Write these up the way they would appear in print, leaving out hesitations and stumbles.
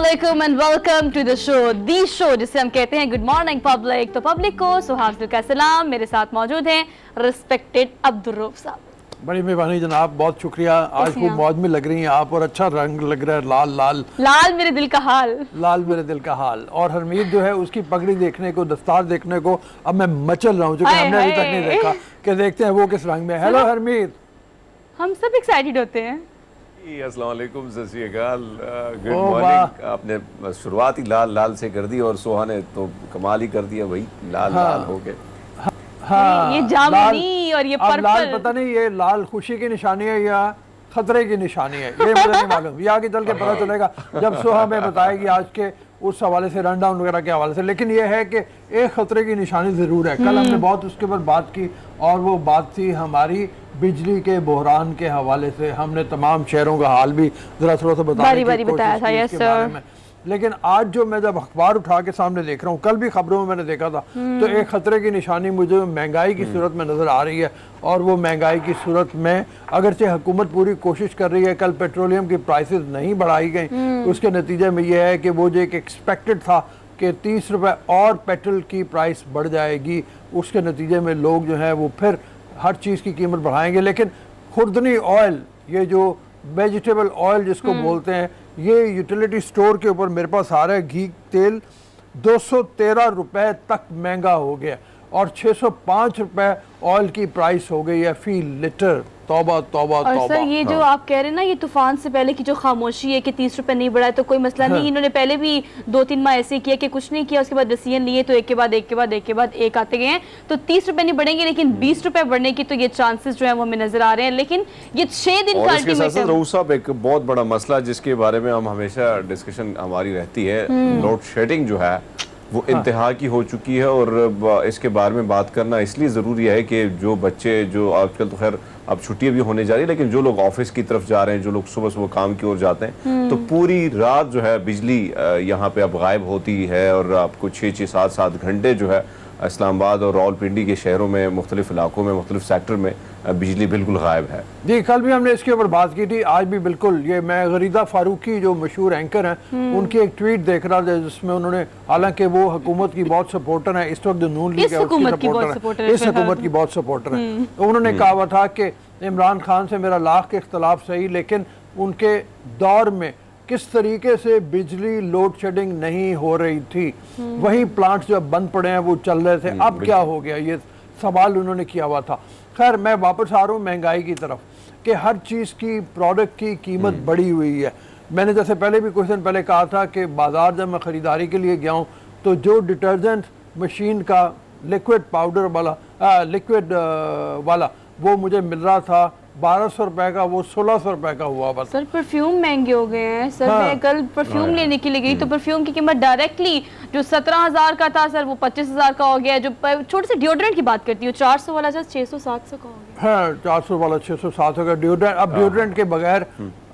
अस्सलामुअलैकुम and welcome to the show the show जिसे हम कहते हैं गुड मॉर्निंग पब्लिक। तो पब्लिक को सुहासिल का सलाम। मेरे साथ मौजूद हैं रिस्पेक्टेड अब्दुल रऊफ साहब। बड़ी मेहरबानी जनाब, बहुत शुक्रिया। आज खूब मौज में लग रही हैं आप और अच्छा रंग लग रहा है, लाल लाल लाल मेरे दिल का हाल, लाल मेरे दिल का हाल। और हरमीत जो है उसकी पगड़ी देखने को, दस्तार देखने को अब मैं मचल रहा हूँ, जो कि हमने अभी तक नहीं देखा कि देखते हैं वो किस रंग में। हेलो हरमीत, हम सब एक्साइटेड होते हैं। अस्सलाम वालेकुम, सत श्री अकाल, गुड मॉर्निंग। आपने शुरुआत ही लाल लाल से कर दी और सोहा ने तो कमाल ही कर दिया भाई, लाल लाल हो गए। हाँ, ये जामुनी और ये पर्पल, लाल पता नहीं ये लाल खुशी की निशानी है या खतरे की निशानी है, ये मुझे नहीं मालूम। ये आगे चल के पता चलेगा जब सोहा में बताएगी आज के उस हवाले से, रन डाउन वगैरह के हवाले से। लेकिन ये है कि एक खतरे की निशानी जरूर है। कल हमने बहुत उसके ऊपर बात की और वो बात थी हमारी बिजली के बहरान के हवाले से। हमने तमाम शहरों का हाल भी जरा थोड़ा सा बताने की कोशिश की इसके बारे में। लेकिन आज जो मैं जब अखबार उठा के सामने देख रहा हूँ, कल भी खबरों में मैंने देखा था, तो एक खतरे की निशानी मुझे महंगाई की सूरत में नजर आ रही है। और वो महंगाई की सूरत में अगरचे हुकूमत पूरी कोशिश कर रही है, कल पेट्रोलियम की प्राइसेस नहीं बढ़ाई गई, उसके नतीजे में यह है कि वो जो एक एक्सपेक्टेड था कि 30 रुपए और पेट्रोल की प्राइस बढ़ जाएगी, उसके नतीजे में लोग जो है वो फिर हर चीज़ की कीमत बढ़ाएंगे। लेकिन खुर्दनी ऑयल, ये जो वेजिटेबल ऑयल जिसको बोलते हैं, ये यूटिलिटी स्टोर के ऊपर मेरे पास आ रहा है, घी तेल 213 रुपए तक महंगा हो गया और 605 रुपए ऑयल की प्राइस हो गई है फी लीटर। तौबा तौबा और तौबा। सर ये जो आप कह रहे हैं ना, ये तूफान से पहले की जो खामोशी है कि 30 रुपए नहीं बढ़ा तो कोई मसला नहीं, इन्होंने पहले भी 2-3 माह ऐसे किया कि कुछ नहीं किया, उसके बाद डिसीजन लिए तो एक के बाद एक के बाद एक के बाद एक आते गए हैं। तो 30 रुपए नहीं बढ़ेंगे, लेकिन 20 रुपए बढ़ने की तो ये चांसेस जो है वो हमें नजर आ रहे हैं। लेकिन ये 6 दिन का अल्टीमेटम, रऊफ साहब, एक बहुत बड़ा मसला जिसके बारे में हम हमेशा डिस्कशन हमारी रहती है, लोड शेडिंग जो है वो इंतहा की हो चुकी है। और इसके बारे में बात करना इसलिए ज़रूरी है कि जो बच्चे, जो आजकल तो खैर अब छुट्टियां भी होने जा रही है, लेकिन जो लोग ऑफिस की तरफ जा रहे हैं, जो लोग सुबह सुबह काम की ओर जाते हैं, तो पूरी रात जो है बिजली यहाँ पे अब गायब होती है और आपको 6-6, 7-7 घंटे जो है इस्लामाबाद और रावलपिंडी के शहरों में, मुख्तलिफ इलाकों में, मुख्तलिफ सेक्टर में बिजली बिल्कुल गायब है। जी, कल भी हमने इसके ऊपर बात की थी, आज भी बिल्कुल। ये मैं गरीदा फारूकी जो मशहूर एंकर हैं, उनकी एक ट्वीट देख रहा था जिसमें उन्होंने, हालांकि वो हुकूमत की बहुत सपोर्टर है, इस वक्त जो नून लीग है उसकी सपोर्टर है, इस हुकूमत की बहुत सपोर्टर है। तो उन्होंने कहा हुआ था कि इमरान खान से मेरा लाख के इख्तलाफ सही, लेकिन उनके दौर में किस तरीके से बिजली लोड शेडिंग नहीं हो रही थी, वही प्लांट्स जो बंद पड़े हैं वो चल रहे थे, अब क्या हो गया, ये सवाल उन्होंने किया हुआ था। खैर, मैं वापस आ रहा हूँ महंगाई की तरफ कि हर चीज़ की, प्रोडक्ट की कीमत बढ़ी हुई है। मैंने जैसे पहले भी कुछ दिन पहले कहा था कि बाज़ार जब मैं ख़रीदारी के लिए गया हूँ तो जो डिटर्जेंट मशीन का लिक्विड पाउडर वाला, लिक्विड वाला वो मुझे मिल रहा था 1200 रुपए का, वो 1600 रुपए का हुआ बस। सर परफ्यूम महंगे हो गए हैं सर। मैं कल परफ्यूम लेने के लिए गई तो परफ्यूम की कीमत डायरेक्टली जो 17,000 का था सर, वो 25,000 का हो गया। जो छोटे से डिओड्रेंट की बात करती हूँ, 400 वाला सर 600-700 का हो गया। हाँ, 400 वाला 600-700 का डिओड्रेंट। अब डिओड्रेंट के बगैर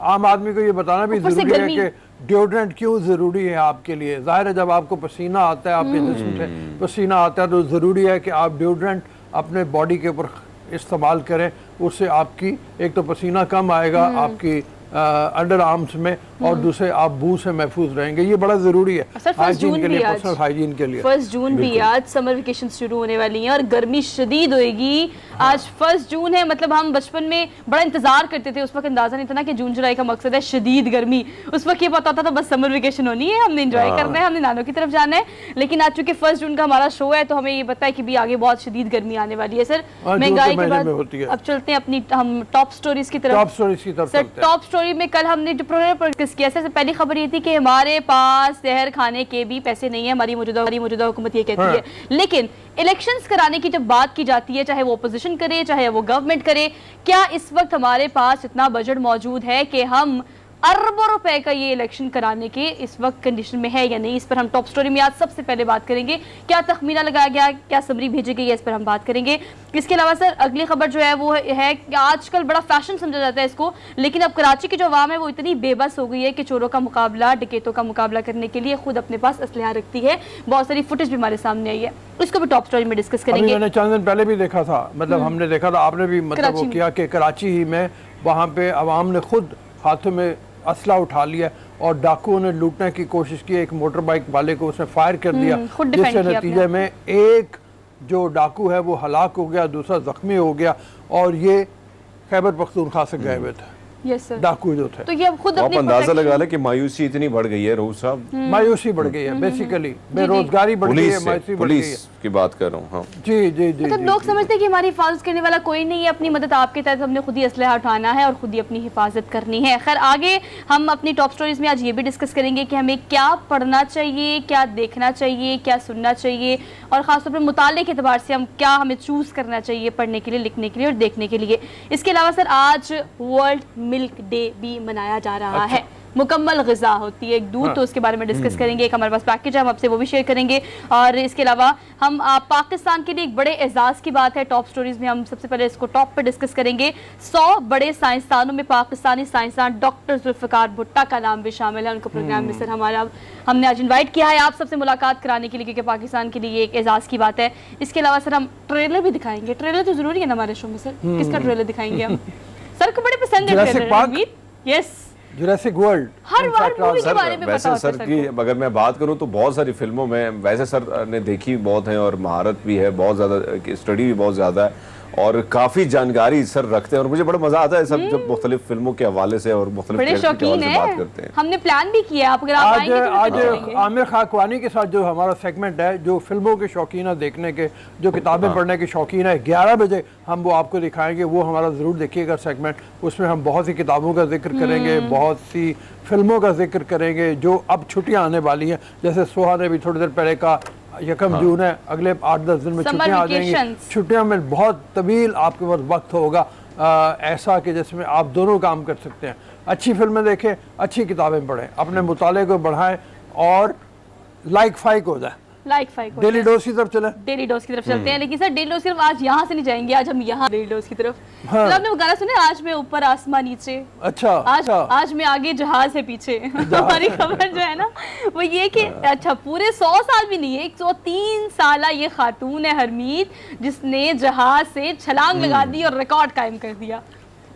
आम आदमी को ये बताना भी जरूरी है कि डिओड्रेंट क्यों जरूरी है आपके लिए। जाहिर है, जब आपको पसीना आता है, आपके जिस्म से पसीना आता है, तो जरूरी है कि आप डिओड्रेंट अपने बॉडी के ऊपर इस्तेमाल करें। उससे आपकी एक तो पसीना कम आएगा आपकी अंडर आर्म्स में, और दूसरे आप बू से महफूज रहेंगे। ये बड़ा जरूरी है हाइजीन के लिए, पर्सनल हाइजीन के लिए। 1 जून भी आज समर वेकेशन शुरू होने वाली हैं और गर्मी शदीद होएगी। आज 1 जून है, मतलब हम बचपन में बड़ा इंतजार करते थे, उस वक्त अंदाजा नहीं था ना कि जून जुलाई का मकसद है शदीद गर्मी। उस वक्त ये पता था बस समर वेकेशन होनी है, हमने एंजॉय करना है, हमने नानों की तरफ जाना है। लेकिन आज चूंकि 1 जून का हमारा शो है तो हमें ये पता है कि भी आगे बहुत शदीद गर्मी आने वाली है। सर महंगाई के बाद अब चलते हैं अपनी हम टॉप स्टोरीज की तरफ। सर टॉप स्टोरी में कल हमने जो प्रोग्राम पर डिस्कस किया, सबसे पहली खबर ये थी कि हमारे पास जहर खाने के भी पैसे नहीं है, हमारी मौजूदा हुकूमत ये कहती है। लेकिन इलेक्शंस कराने की जब बात की जाती है, चाहे वो अपोजिशन करे चाहे वो गवर्नमेंट करे, क्या इस वक्त हमारे पास इतना बजट मौजूद है कि हम अरबों रुपए का ये इलेक्शन कराने के इस वक्त कंडीशन में है या नहीं? इस पर हम टॉप स्टोरी में आज सबसे पहले बात करेंगे। क्या तखमीना लगाया गया, क्या समरी भेजी गई है, इस पर हम बात करेंगे। इसके अलावा सर अगली खबर जो है वो है कि आजकल बड़ा फैशन समझा जाता है इसको, लेकिन अब कराची की जो आवाम है वो इतनी बेबस हो गई है कि चोरों का मुकाबला, डकैतों का मुकाबला करने के लिए खुद अपने पास असलहा रखती है। बहुत सारी फुटेज भी हमारे सामने आई है, उसको भी टॉप स्टोरी में डिस्कस करेंगे। मैंने चंद दिन पहले भी देखा था, मतलब हमने देखा था, आपने भी मतलब वो किया कि कराची ही में वहाँ पे आवाम ने खुद हाथों में असला उठा लिया और डाकुओं ने लूटने की कोशिश की, एक मोटर बाइक वाले को उसने फायर कर दिया, खुद डिफेंड जिसके किया नतीजे में एक जो डाकू है वो हलाक हो गया, दूसरा जख्मी हो गया, और ये खैबर पख्तूनख्वा से गए हुए थे यस सर। डाकू जो थे। तो ये अब खुद आप अपनी अंदाजा लगा लें कि मायूसी इतनी बढ़ गई है रऊफ साहब, मायूसी बढ़ गई है, बेसिकली बेरोजगारी बढ़ गई है, मायूसी बढ़ गई है। पुलिस की बात कर रहा हूँ। हाँ जी जी जी मतलब जी, लोग जी। समझते हैं कि हमारी हिफाजत करने वाला कोई नहीं है, अपनी मदद आपके तहत हमने खुद ही असलहा उठाना है और खुद ही अपनी हिफाजत करनी है। खैर आगे हम अपनी टॉप स्टोरीज में आज ये भी डिस्कस करेंगे कि हमें क्या पढ़ना चाहिए, क्या देखना चाहिए, क्या सुनना चाहिए, और खासतौर पर मुताले के एतबार से हमें चूज करना चाहिए पढ़ने के लिए, लिखने के लिए और देखने के लिए। इसके अलावा सर आज वर्ल्ड मिल्क डे भी मनाया जा रहा है। मुकम्मल ग़िज़ा होती है एक दूध, तो उसके बारे में डिस्कस करेंगे। एक हमारे पास पैकेज है, हम आपसे वो भी शेयर करेंगे। और इसके अलावा हम पाकिस्तान के लिए एक बड़े एजाज़ की बात है टॉप स्टोरीज में, हम सबसे पहले इसको टॉप पे डिस्कस करेंगे। 100 बड़े साइंसदानों में पाकिस्तानी साइंसदान डॉक्टर जुल्फ़िकार भुट्टा का नाम भी शामिल है। उनको प्रोग्राम में सर हमने आज इन्वाइट किया है आप सबसे मुलाकात कराने के लिए, क्योंकि पाकिस्तान के लिए एक एजाज़ की बात है। इसके अलावा सर हम ट्रेलर भी दिखाएंगे। ट्रेलर तो जरूरी है ना हमारे शो में सर, किसका ट्रेलर दिखाएंगे हम? सर को बड़े पसंद है Jurassic Park? Trailer. Yes, Jurassic World हर मूवी के बारे में पता वैसे होता है सर सर की को। अगर मैं बात करूं तो बहुत सारी फिल्मों में वैसे सर ने देखी बहुत है और महारत भी है, बहुत ज़्यादा स्टडी भी बहुत ज़्यादा है और काफ़ी जानकारी सर रखते हैं, और मुझे बड़ा मज़ा आता है सब जब मुख्तलिफ फिल्मों के हवाले से और मुख्तलिफ बड़े कैरेक्टर के शौकीन हवाले से बात है। करते हैं। हमने प्लान भी किया, आप अगर आप आज आएंगे तो आज बिल्कुल चलेंगे। आमिर खाकवानी के साथ जो हमारा सेगमेंट है, जो फिल्मों के शौकीन है देखने के, जो किताबें पढ़ने के शौकीन है, 11 बजे हम वो आपको दिखाएंगे। वो हमारा ज़रूर देखिएगा सेगमेंट। उसमें हम बहुत सी किताबों का जिक्र करेंगे, बहुत सी फिल्मों का जिक्र करेंगे जो अब छुट्टियां आने वाली हैं। जैसे सोहा ने भी थोड़ी देर पहले कहा 1 जून है, अगले 8-10 दिन में Summer छुट्टियां आ जाएंगी। vacations। छुट्टियां में बहुत तवील आपके पास वक्त होगा ऐसा कि जिसमें आप दोनों काम कर सकते हैं। अच्छी फिल्में देखें, अच्छी किताबें पढ़ें, अपने मुताले को बढ़ाएं और लाइक फाइक हो जाए। लाइक फाइक डेली डोज की तरफ चले। डेली डोज की तरफ चलते हैं, लेकिन सर डेली डोज सिर्फ आज यहाँ से नहीं जाएंगे, आज हम यहाँ डेली डोज की तरफ। हाँ। तो आपने वो गाना सुना, आज मैं ऊपर आसमान नीचे, अच्छा आज अच्छा। आज मैं आगे जहाज है पीछे। हमारी खबर जो है ना वो ये कि अच्छा पूरे 100 साल भी नहीं है, 103 साल ये खातून है हरमीत, जिसने जहाज से छलांग लगा दी और रिकॉर्ड कायम कर दिया।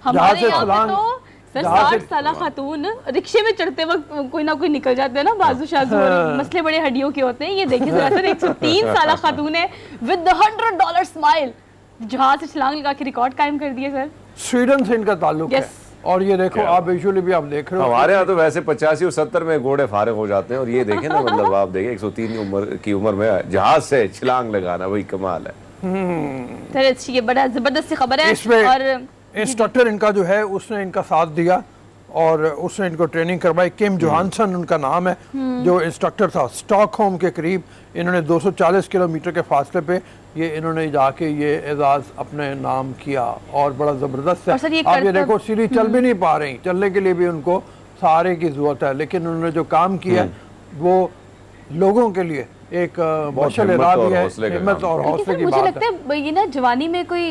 हमारे से यहाँ पे छलांग- तो सर जहाज 60 से- साल खातून रिक्शे में चढ़ते वक्त कोई ना कोई निकल जाते हैं ना, बाजू शाजू और मसले बड़े हड्डियों के होते हैं। ये देखिए जरा सर 103 साल खातून है विद $100 स्माइल, जहाज से छलांग लगा के रिकॉर्ड कायम कर दिया सर। स्वीडन से इनका ताल्लुक है। Yes। और ये देखो आप विजुअली भी आप देख रहे हो। हमारे यहाँ तो वैसे 85 और 70 में घोड़े फारिग हो जाते हैं, और ये देखें ना मतलब आप देखें 103 की उम्र में जहाज से छलांग लगाना, वही कमाल है। सर अच्छी ये बड़ा जबरदस्त खबर है। इसमें और इंस्ट्रक्टर इनका जो है उसने इनका साथ दिया और उसने इनको ट्रेनिंग करवाई। किम जोहानसन उनका नाम है, जो इंस्ट्रक्टर था। स्टॉकहोम के करीब इन्होंने 240 किलोमीटर के फासले पे ये इन्होंने जाके ये एजाज अपने नाम किया और बड़ा ज़बरदस्त और सर ये है। आप ये करतब- देखो सीढ़ी चल भी नहीं पा रही, चलने के लिए भी उनको सहारे की ज़रूरत है, लेकिन उन्होंने जो काम किया है वो लोगों के लिए एक मशअल हिम्मत राह और भी है, हौसले का हिम्मत काम और लेकिन हौसले सर की मुझे बात लगता है। है ये ना जवानी में कोई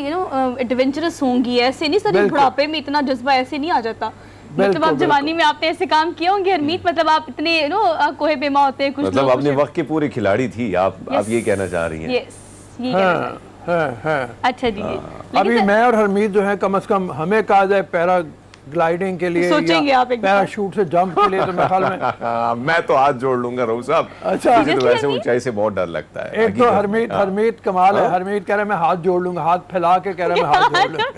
एडवेंचरस होंगी, ऐसे नहीं सर, ये बिल्कुल। बुढ़ापे में इतना जज्बा ऐसे नहीं आ जाता। मतलब बिल्कुल, आप जवानी में आपने ऐसे काम किए होंगे हरमीत, मतलब आप इतने कोहे बेमा होते हैं कुछ मतलब लोग अपने वक्त की पूरी खिलाड़ी थी आप ये कहना चाह रही हैं। यस ये कहना चाह रही हाँ, हूँ। हाँ, हाँ। अच्छा जी लेकिन अभी सर- मैं और हरमीत जो है कम से कम हमें कहा जाए पैरा ग्लाइडिंग के लिए सोचेंगे या आप एक बार। पैराशूट से जंप के लिए, तो मेरे ख्याल में मैं तो हाथ जोड़ लूंगा रहू साहब। अच्छा। मुझे तो Seriously, वैसे हरमीत? ऊंचाई से बहुत डर लगता है। एक तो हकीकत हरमीत में। हरमीत कमाल है। हरमीत कह रहा है मैं हाथ जोड़ लूंगा, हाथ फैला के कह रहा है मैं हाथ जोड़ लूंगा।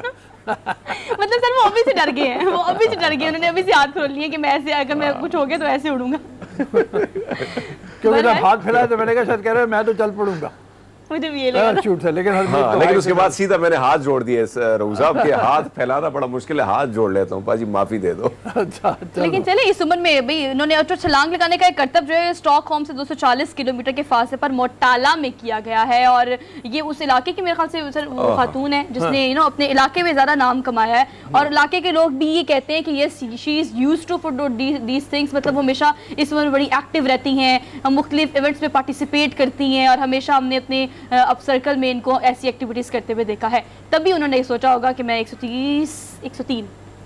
मतलब सर वो अभी से डर गए हैं, वो अभी से डर गए, उन्होंने अभी से हाथ खोल लिए कि मैं ऐसे अगर मैं कुछ हो गया तो ऐसे उड़ूंगा। क्योंकि जब हाथ फैलाया तो मैंने कहा शायद कह रहे हैं मैं तो चल पड़ूंगा मुझे भी ये लगा था। पैराशूट से, लेकिन हरमीत हाँ, तो लेकिन हाथ उसके बाद सीधा मैंने हाथ जोड़ दिए रहू साहब के हाथ फैलाना बड़ा मुश्किल है, हाथ जोड़ लेता हूँ पाजी माफी दे दो। अच्छा अच्छा। लेकिन चले इस उम्र में भाई इन्होंने तो छलांग लगाने का एक करतब जो है स्टॉकहोम से 240 किलोमीटर के फासले पर मोटाला में किया गया है, और ये उस इलाके की मेरे ख्याल से सर वो खातून है जिसने अपने इलाके में ज़्यादा नाम कमाया है, और इलाके के लोग भी ये कहते हैं कि yes she is used to for these things, मतलब वो हमेशा इस उम्र में बड़ी एक्टिव रहती हैं, मुख्तलिफ इवेंट्स में पार्टिसिपेट करती हैं, और हमेशा हमने अपने अप सर्कल में इनको ऐसी एक्टिविटीज़ करते हुए देखा है। तभी उन्होंने सोचा होगा कि मैं 103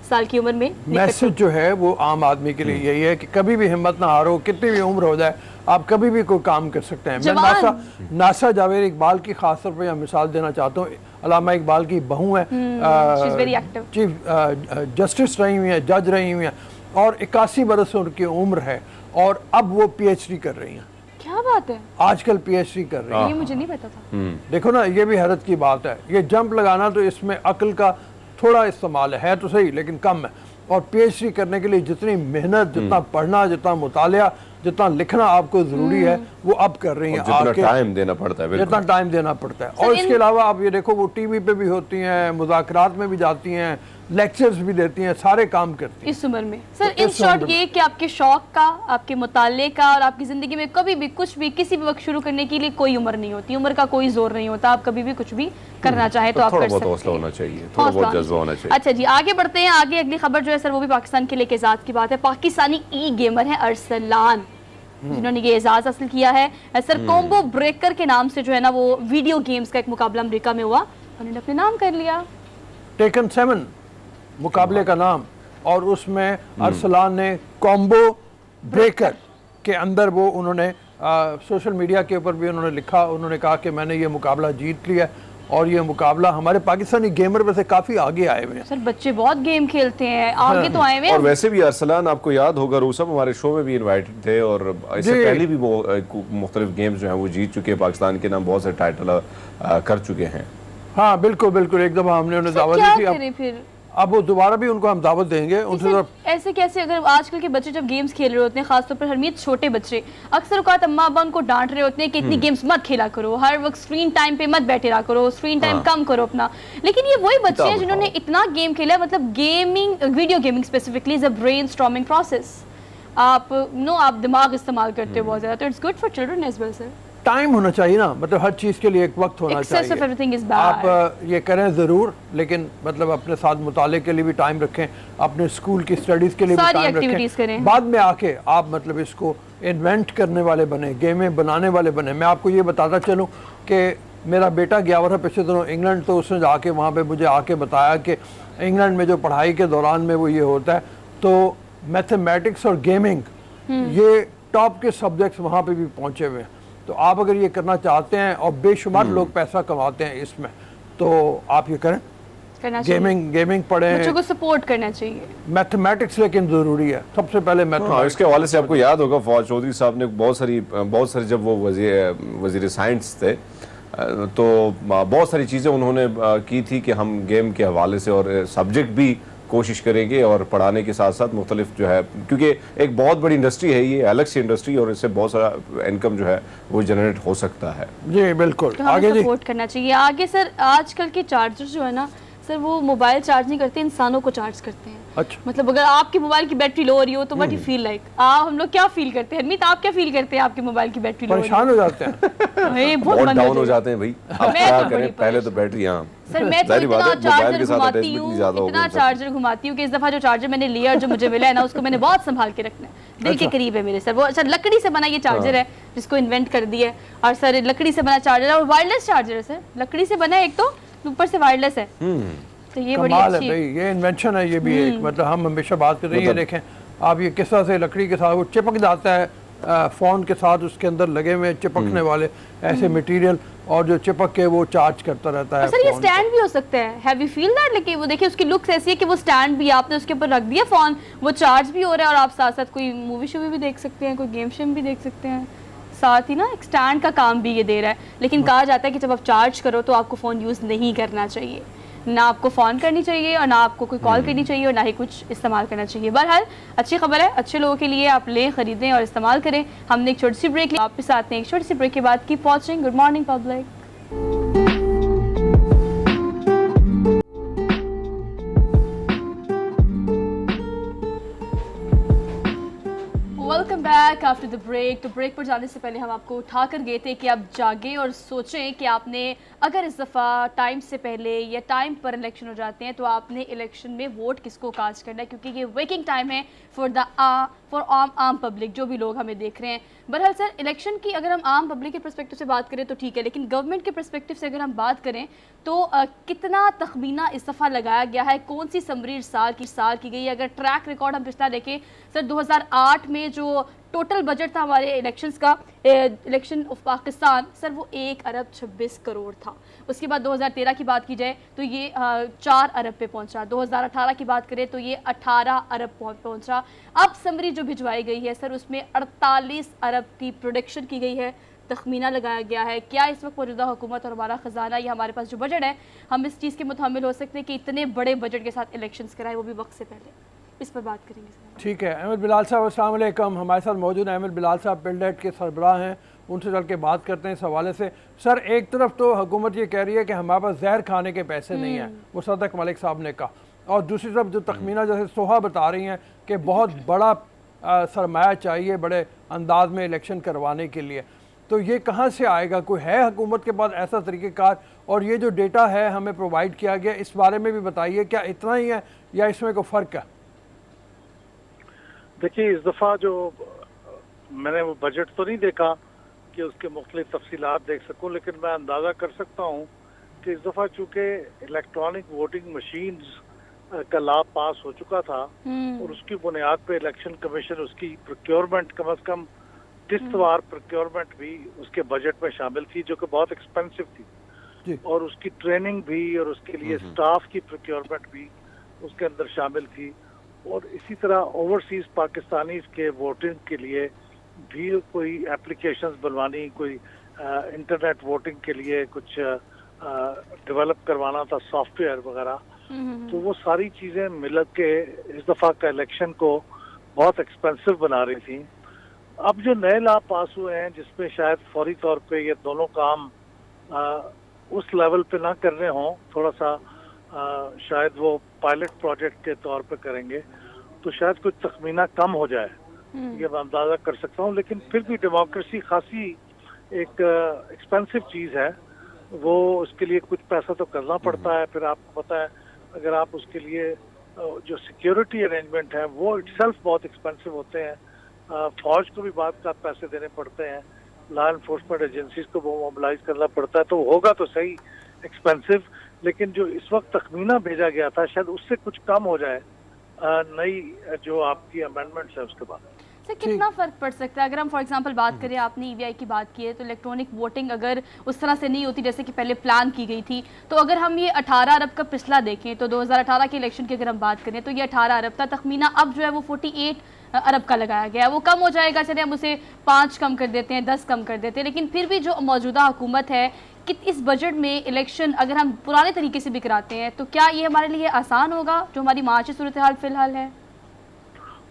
साल की उम्र में निकट मैसेज जो है वो आम आदमी के लिए यही है कि कभी भी हिम्मत ना हारो, कितनी भी उम्र हो जाए आप कभी भी कोई काम कर सकते हैं। मैं जवान। नासा जावेद इकबाल की खास तौर पर यह मिसाल देना चाहता हूँ। अल्लामा इकबाल की बहू है, She's very active। Chief justice रही हुई हैं, जज रही हुई हैं, और 81 बरस उनकी उम्र है और अब वो पीएचडी कर रही हैं। क्या बात है, आजकल पीएचडी कर रही हैं। ये मुझे नहीं पता था। देखो ना, ये भी हैरत की बात है। ये जंप लगाना तो इसमें अक्ल का थोड़ा इस्तेमाल है तो सही, लेकिन कम है। और पीएचडी करने के लिए जितनी मेहनत, जितना पढ़ना, जितना मुतालिया, जितना लिखना आपको जरूरी है, वो अब कर रही हैं। जितना टाइम देना पड़ता है, बिल्कुल। जितना टाइम देना पड़ता है। और इसके अलावा आप ये देखो, वो टीवी पे भी होती हैं, मुज़ाकरात में भी जाती हैं, लेक्चर्स भी देती हैं, सारे काम करती हैं इस उम्र में। सर तो इन इस शॉर्ट उम्र ये कि आपके शौक का, आपके मुताले का और आपकी ज़िंदगी में कभी भी कुछ भी किसी भी वक्त शुरू करने के लिए कोई उम्र नहीं होती, उम्र का कोई जोर नहीं होता। आप कभी भी कुछ भी करना चाहे तो आप थोड़ा कर बहुत सकते हौसला हैं। होना चाहिए, थोड़ा बहुत जज्बा होना चाहिए। अच्छा जी, आगे बढ़ते हैं। आगे अगली खबर जो है सर वो भी पाकिस्तान के लिए एक एजाज की बात है। पाकिस्तानी ई गेमर है अरसलान, जिन्होंने ये एजाज हासिल किया है। सर कॉम्बो ब्रेकर के नाम से जो है ना वो वीडियो गेम्स का एक मुकाबला अमेरिका में हुआ, उन्होंने अपने नाम कर लिया। टेकन 7 मुकाबले का नाम, और उसमें अरसलान ने कॉम्बो ब्रेकर के अंदर वो उन्होंने सोशल मीडिया के ऊपर भी उन्होंने लिखा, उन्होंने कहा कि मैंने ये मुकाबला जीत लिया और ये मुकाबला हमारे पाकिस्तानी गेमर में से काफ़ी आगे आए हुए हैं। सर बच्चे बहुत गेम खेलते हैं, आगे तो आए हुए और हैं। वैसे भी अरसलान, आपको याद होगा, रूसम हमारे शो में भी इनवाइटेड थे और इससे जी। पहले भी वो मुख्तलिफ गेम्स जो हैं वो जीत चुके हैं, पाकिस्तान के नाम बहुत से टाइटल कर चुके हैं। हाँ बिल्कुल बिल्कुल, एक दफ़ा हमने उन्हें सर दावत क्या दी थी। करें फिर? अब वो दोबारा भी उनको हम दावत देंगे उनसे। सर, ऐसे कैसे? अगर आजकल के बच्चे जब गेम्स खेल रहे होते हैं, खासतौर पर हरमीत छोटे बच्चे, अक्सर औकात अम्मा अब्बा उनको डांट रहे होते हैं कि इतनी गेम्स मत खेला करो, हर वक्त स्क्रीन टाइम पे मत बैठे रहा करो, स्क्रीन टाइम कम करो अपना। लेकिन ये वही बच्चे हैं जिन्होंने इतना गेम खेला है। मतलब gaming, video gaming specifically is a brain storming process. आप आप दिमाग इस्तेमाल करते हो बहुत ज़्यादा, तो it's good for children as well. Sir time होना चाहिए ना, मतलब हर चीज़ के लिए एक वक्त होना Excess of everything is चाहिए। bad. आप ये करें ज़रूर, लेकिन मतलब अपने साथ मुताले के लिए भी टाइम रखें, अपने स्कूल की स्टडीज़ के लिए भी सारी टाइम activities करें। रखें। बाद में आके आप मतलब इसको इन्वेंट करने वाले बने, गेमें बनाने वाले बने। मैं आपको ये बताता चलूँ कि मेरा बेटा गया हुआ था पिछले दिनों इंग्लैंड, तो उसने जाके वहाँ पर मुझे आके बताया कि इंग्लैंड में जो पढ़ाई के दौरान में वो ये होता है, तो मैथमेटिक्स और गेमिंग ये टॉप के सब्जेक्ट्स वहाँ पे भी पहुँचे हुए हैं। तो आप अगर ये करना चाहते हैं, और बेशुमार लोग पैसा कमाते हैं इसमें, तो आप ये करें, करना चाहिए, गेमिंग पढ़ें। बच्चों को सपोर्ट करना चाहिए। मैथमेटिक्स लेकिन ज़रूरी है, सबसे पहले हाँ, मैथमेटिक्स। इसके हवाले से आपको याद होगा फवाद चौधरी साहब ने बहुत सारी जब वो वजीर साइंस थे तो बहुत सारी चीज़ें उन्होंने की थी कि हम गेम के हवाले से और सब्जेक्ट भी कोशिश करेंगे और पढ़ाने के साथ साथ मुख्तलिफ जो है, क्योंकि एक बहुत बड़ी इंडस्ट्री है ये, अलग सी इंडस्ट्री, और इससे बहुत सारा इनकम जो है वो जनरेट हो सकता है। जी बिल्कुल। तो हमें आगे जी। सपोर्ट करना चाहिए। आगे सर, आजकल के चार्जर जो है ना सर, वो मोबाइल चार्ज नहीं करते, इंसानों को चार्ज करते हैं। अच्छा, मतलब अगर आपके मोबाइल की बैटरी लो हो रही हो तो व्हाट यू फील लाइक, हम लोग क्या फील करते हैं? हरमीत, आप क्या फील करते हैं आपके मोबाइल की बैटरी लो हो रही परेशान हो जाते हैं। है? बहुत बहुत मन डाउन हो जाता है। जाते हैं भाई, अब मैं क्या तो करें, बड़ी पहले तो बैटरी, हाँ सर मैं तो जाहिर बात इतना है, मोबाइल चार्जर के साथ घुमाती अटैचमेंट इतनी ज्यादा हूँ, हो इतना गई। चार्जर घुमाती हूँ कि इस दफा जो चार्जर मैंने लिया और जो मुझे मिला है ना, उसको मैंने बहुत संभाल के रखना है। दिल के करीब है मेरे सर। वो अच्छा लकड़ी से बना ये चार्जर है जिसको इन्वेंट कर दिया है, और सर लकड़ी से बना चार्जर है और वायरलेस चार्जर है सर। लकड़ी से बना है एक, तो ऊपर से वायरलेस है, तो ये बड़ी कमाल है अच्छी भाई, ये इन्वेंशन है ये भी एक। मतलब हम हमेशा बात करते हैं, ये देखें आप, ये किस तरह से लकड़ी के साथ वो चिपक जाता है, फ़ोन के साथ उसके अंदर लगे हुए चिपकने वाले ऐसे मटेरियल, और जो चिपक के वो चार्ज करता रहता है। सर ये फ़ोन स्टैंड भी हो सकता है, हैव यू फील दैट? लेकिन वो देखिए उसकी लुक्स ऐसी है कि वो स्टैंड भी आपने उसके ऊपर रख दिया फोन, वो चार्ज भी हो रहा है और आप साथ साथ कोई मूवी शूवी भी देख सकते हैं, कोई गेम शेम भी देख सकते हैं, साथ ही ना एक स्टैंड का काम भी ये दे रहा है। लेकिन कहा जाता है कि जब आप चार्ज करो तो आपको फ़ोन यूज़ नहीं करना चाहिए, ना आपको फ़ोन करनी चाहिए और ना आपको कोई कॉल करनी चाहिए और ना ही कुछ इस्तेमाल करना चाहिए। बहरहाल अच्छी खबर है, अच्छे लोगों के लिए, आप लें, ख़रीदें और इस्तेमाल करें। हमने एक छोटी सी ब्रेक ली, वापस आते हैं एक छोटी सी ब्रेक के बाद। Keep watching good morning public. Welcome back after the break. तो ब्रेक पर जाने से पहले हम आपको उठा कर गए थे कि आप जागें और सोचें कि आपने अगर इस दफ़ा टाइम से पहले या टाइम पर इलेक्शन हो जाते हैं तो आपने इलेक्शन में वोट किसको कास्ट करना है, क्योंकि ये वेकिंग टाइम है फॉर आम पब्लिक, जो भी लोग हमें देख रहे हैं। बहरहाल सर, इलेक्शन की अगर हम आम पब्लिक के पर्सपेक्टिव से बात करें तो ठीक है, लेकिन गवर्नमेंट के पर्सपेक्टिव से अगर हम बात करें तो कितना तखमीना इस दफ़ा लगाया गया है, कौन सी समरी साल की गई है? अगर ट्रैक रिकॉर्ड हम पिछला देखें सर, 2008 में जो टोटल बजट था हमारे इलेक्शंस का, इलेक्शन ऑफ पाकिस्तान सर, वो 1 अरब 26 करोड़ था। उसके बाद 2013 की बात की जाए तो ये 4 अरब पे पहुंचा। 2018 की बात करें तो ये 18 अरब पहुंचा। अब समरी जो भिजवाई गई है सर, उसमें 48 अरब की प्रोडिक्शन की गई है, तखमीना लगाया गया है। क्या इस वक्त मौजूदा हुकूमत और हमारा ख़जाना, या हमारे पास जो बजट है, हम इस चीज़ के मुतहम्मिल हो सकते हैं कि इतने बड़े बजट के साथ इलेक्शंस कराए, वो भी वक्त से पहले? इस पर बात करेंगे सर। ठीक है, अहमद बिलाल साहब अस्सलाम वालेकुम। हमारे साथ मौजूद हैं अहमद बिलाल साहब, पिलडेट के सरबराह हैं, उनसे चल के बात करते हैं इस हवाले से। सर, एक तरफ तो हुकूमत ये कह रही है कि हमारे पास जहर खाने के पैसे नहीं हैं, वो सदक मलिक साहब ने कहा, और दूसरी तरफ जो तखमीना जैसे सोहा बता रही हैं कि बहुत बड़ा सरमाया चाहिए बड़े अंदाज में इलेक्शन करवाने के लिए, तो ये कहाँ से आएगा? कोई है हुकूमत के पास ऐसा तरीक़ेकार? और ये जो डेटा है हमें प्रोवाइड किया गया, इस बारे में भी बताइए, क्या इतना ही है या इसमें कोई फ़र्क है? देखिए, इस दफ़ा जो मैंने वो बजट तो नहीं देखा कि उसके मुख्तलिफ तफसीलात देख सकूं, लेकिन मैं अंदाज़ा कर सकता हूं कि इस दफ़ा चूँकि इलेक्ट्रॉनिक वोटिंग मशीन्स का लॉ पास हो चुका था और उसकी बुनियाद पे इलेक्शन कमीशन उसकी प्रोक्योरमेंट, कम से कम किस्तवार प्रोक्योरमेंट भी उसके बजट में शामिल थी, जो कि बहुत एक्सपेंसिव थी, और उसकी ट्रेनिंग भी और उसके लिए स्टाफ की प्रोक्योरमेंट भी उसके अंदर शामिल थी। और इसी तरह ओवरसीज पाकिस्तानी के वोटिंग के लिए भी कोई एप्लीकेशंस बनवानी, कोई इंटरनेट वोटिंग के लिए कुछ डेवलप करवाना था, सॉफ्टवेयर वगैरह, तो वो सारी चीज़ें मिल के इस दफ़ा का इलेक्शन को बहुत एक्सपेंसिव बना रही थी। अब जो नए लॉ पास हुए हैं जिसमें शायद फौरी तौर पे ये दोनों काम उस लेवल पे ना करने हों, थोड़ा सा शायद वो पायलट प्रोजेक्ट के तौर पे करेंगे, तो शायद कुछ तखमीना कम हो जाए, ये मैं अंदाजा कर सकता हूँ। लेकिन फिर भी डेमोक्रेसी खासी एक एक्सपेंसिव चीज़ है, वो उसके लिए कुछ पैसा तो करना पड़ता है। फिर आपको पता है, अगर आप उसके लिए जो सिक्योरिटी अरेंजमेंट है वो इटसेल्फ बहुत एक्सपेंसिव होते हैं, फौज को भी बाद का पैसे देने पड़ते हैं, लॉ एनफोर्समेंट एजेंसीज को वो मोबिलाइज करना पड़ता है, तो होगा तो सही एक्सपेंसिव, लेकिन जो इस वक्त तखमीना भेजा गया था शायद उससे कुछ कम हो जाए नई जो आपकी अमेंडमेंट्स है उसके बाद। सर, कितना फ़र्क पड़ सकता है? अगर हम फॉर एग्जांपल बात करें, आपने ईवीआई की बात की है, तो इलेक्ट्रॉनिक वोटिंग अगर उस तरह से नहीं होती जैसे कि पहले प्लान की गई थी, तो अगर हम ये 18 अरब का पिछला देखें, तो 2018 के इलेक्शन की अगर हम बात करें तो ये 18 अरब था, तखमीना अब जो है वो 48 अरब का लगाया गया है। वो कम हो जाएगा, चले हम उसे 5 कम कर देते हैं, 10 कम कर देते हैं, लेकिन फिर भी जो मौजूदा हुकूमत है कि इस बजट में इलेक्शन अगर हम पुराने तरीके से भी कराते हैं, तो क्या ये हमारे लिए आसान होगा जो हमारी माशी सूरत हाल फिलहाल है?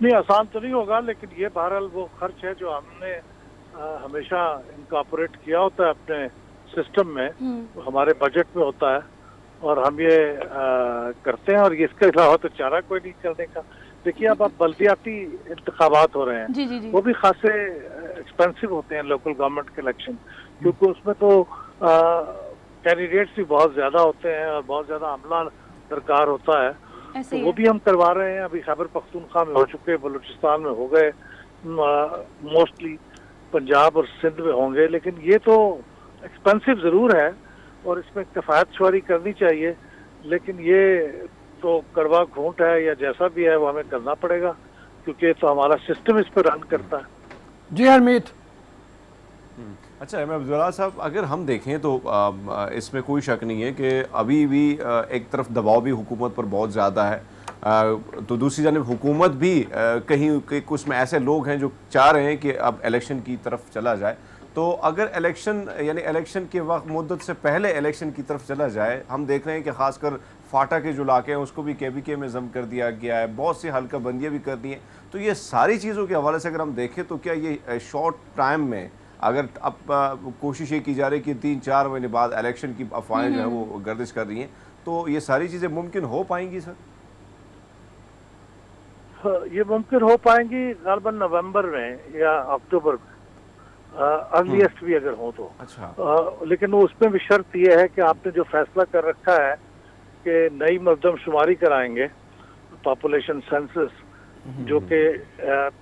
नहीं, आसान तो नहीं होगा, लेकिन ये बहरहाल वो खर्च है जो हमने हमेशा इनकॉर्पोरेट किया होता है अपने सिस्टम में, हमारे बजट में होता है, और हम ये करते हैं, और इसके अलावा तो चारा कोई नहीं करने का। देखिए, अब बल्दियाती इंतखाबात हो रहे हैं, जी, जी, जी। वो भी खासे एक्सपेंसिव होते हैं लोकल गवर्नमेंट के इलेक्शन, क्योंकि उसमें तो कैंडिडेट्स भी बहुत ज्यादा होते हैं और बहुत ज्यादा अमला दरकार होता है, तो वो भी हम करवा रहे हैं। अभी खैबर पख्तूनख्वा में हो चुके, बलूचिस्तान में हो गए, मोस्टली पंजाब और सिंध में होंगे, लेकिन ये तो एक्सपेंसिव ज़रूर है और इसमें कफ़ायत शुमारी करनी चाहिए, लेकिन ये तो कड़वा घूंट है या जैसा भी है वो हमें करना पड़ेगा, क्योंकि तो हमारा सिस्टम इस पर रन करता है। जी हरमीत। अच्छा अहमद बिलाल साहब, अगर हम देखें तो इसमें कोई शक नहीं है कि अभी भी एक तरफ दबाव भी हुकूमत पर बहुत ज़्यादा है, तो दूसरी जानिब हुकूमत भी कहीं कुछ में ऐसे लोग हैं जो चाह रहे हैं कि अब इलेक्शन की तरफ चला जाए। तो अगर इलेक्शन यानी इलेक्शन के वक्त मुद्दत से पहले इलेक्शन की तरफ चला जाए, हम देख रहे हैं कि खासकर फाटा के जो इलाके हैं उसको भी केबीके में जम कर दिया गया है, बहुत सी हल्का बंदियाँ भी कर दी हैं। तो ये सारी चीज़ों के हवाले से अगर हम देखें तो क्या ये शॉर्ट टाइम में, अगर अब कोशिश ये की जा रही है कि 3-4 महीने बाद इलेक्शन की अफवाहें जो है वो गर्दिश कर रही हैं, तो ये सारी चीज़ें मुमकिन हो पाएंगी सर? ये मुमकिन हो पाएंगी ग़ालिबन नवंबर में या अक्टूबर में, अर्लीस्ट भी अगर हो तो। अच्छा। लेकिन उसमें भी शर्त यह है कि आपने जो फैसला कर रखा है कि नई मरदमशुमारी कराएंगे, पॉपुलेशन सेंसस, जो कि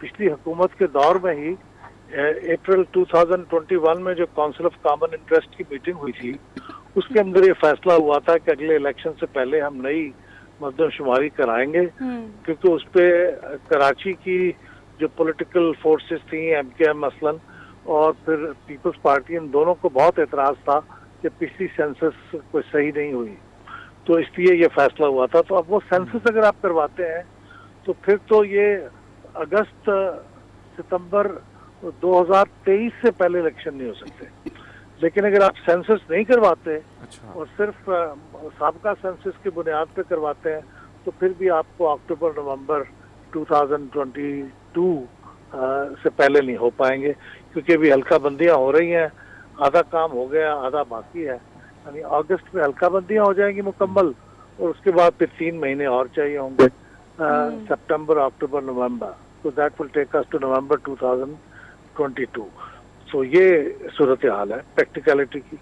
पिछली हुकूमत के दौर में ही अप्रैल 2021 में जो काउंसिल ऑफ कॉमन इंटरेस्ट की मीटिंग हुई थी, उसके अंदर ये फैसला हुआ था कि अगले इलेक्शन से पहले हम नई मरदमशुमारी कराएंगे, क्योंकि उस पे कराची की जो पॉलिटिकल फोर्सेस थी, एमकेएम मसलन और फिर पीपल्स पार्टी, इन दोनों को बहुत एतराज़ था कि पिछली सेंसस कोई सही नहीं हुई, तो इसलिए ये फैसला हुआ था। तो अब वो सेंसस अगर आप करवाते हैं तो फिर तो ये अगस्त सितंबर 2023 से पहले इलेक्शन नहीं हो सकते। लेकिन अगर आप सेंसस नहीं करवाते अच्छा। और सिर्फ साबका सेंसस की बुनियाद पे करवाते हैं तो फिर भी आपको अक्टूबर नवंबर 2022 से पहले नहीं हो पाएंगे, क्योंकि अभी हल्का बंदियां हो रही हैं, आधा काम हो गया, आधा बाकी है। यानी अगस्त में हल्का बंदियां हो जाएंगी मुकम्मल, और उसके बाद फिर 3 महीने और चाहिए होंगे, सितंबर, अक्टूबर, नवंबर। तो that will take us to November 2022। So ये सूरत हाल है प्रैक्टिकलिटी की।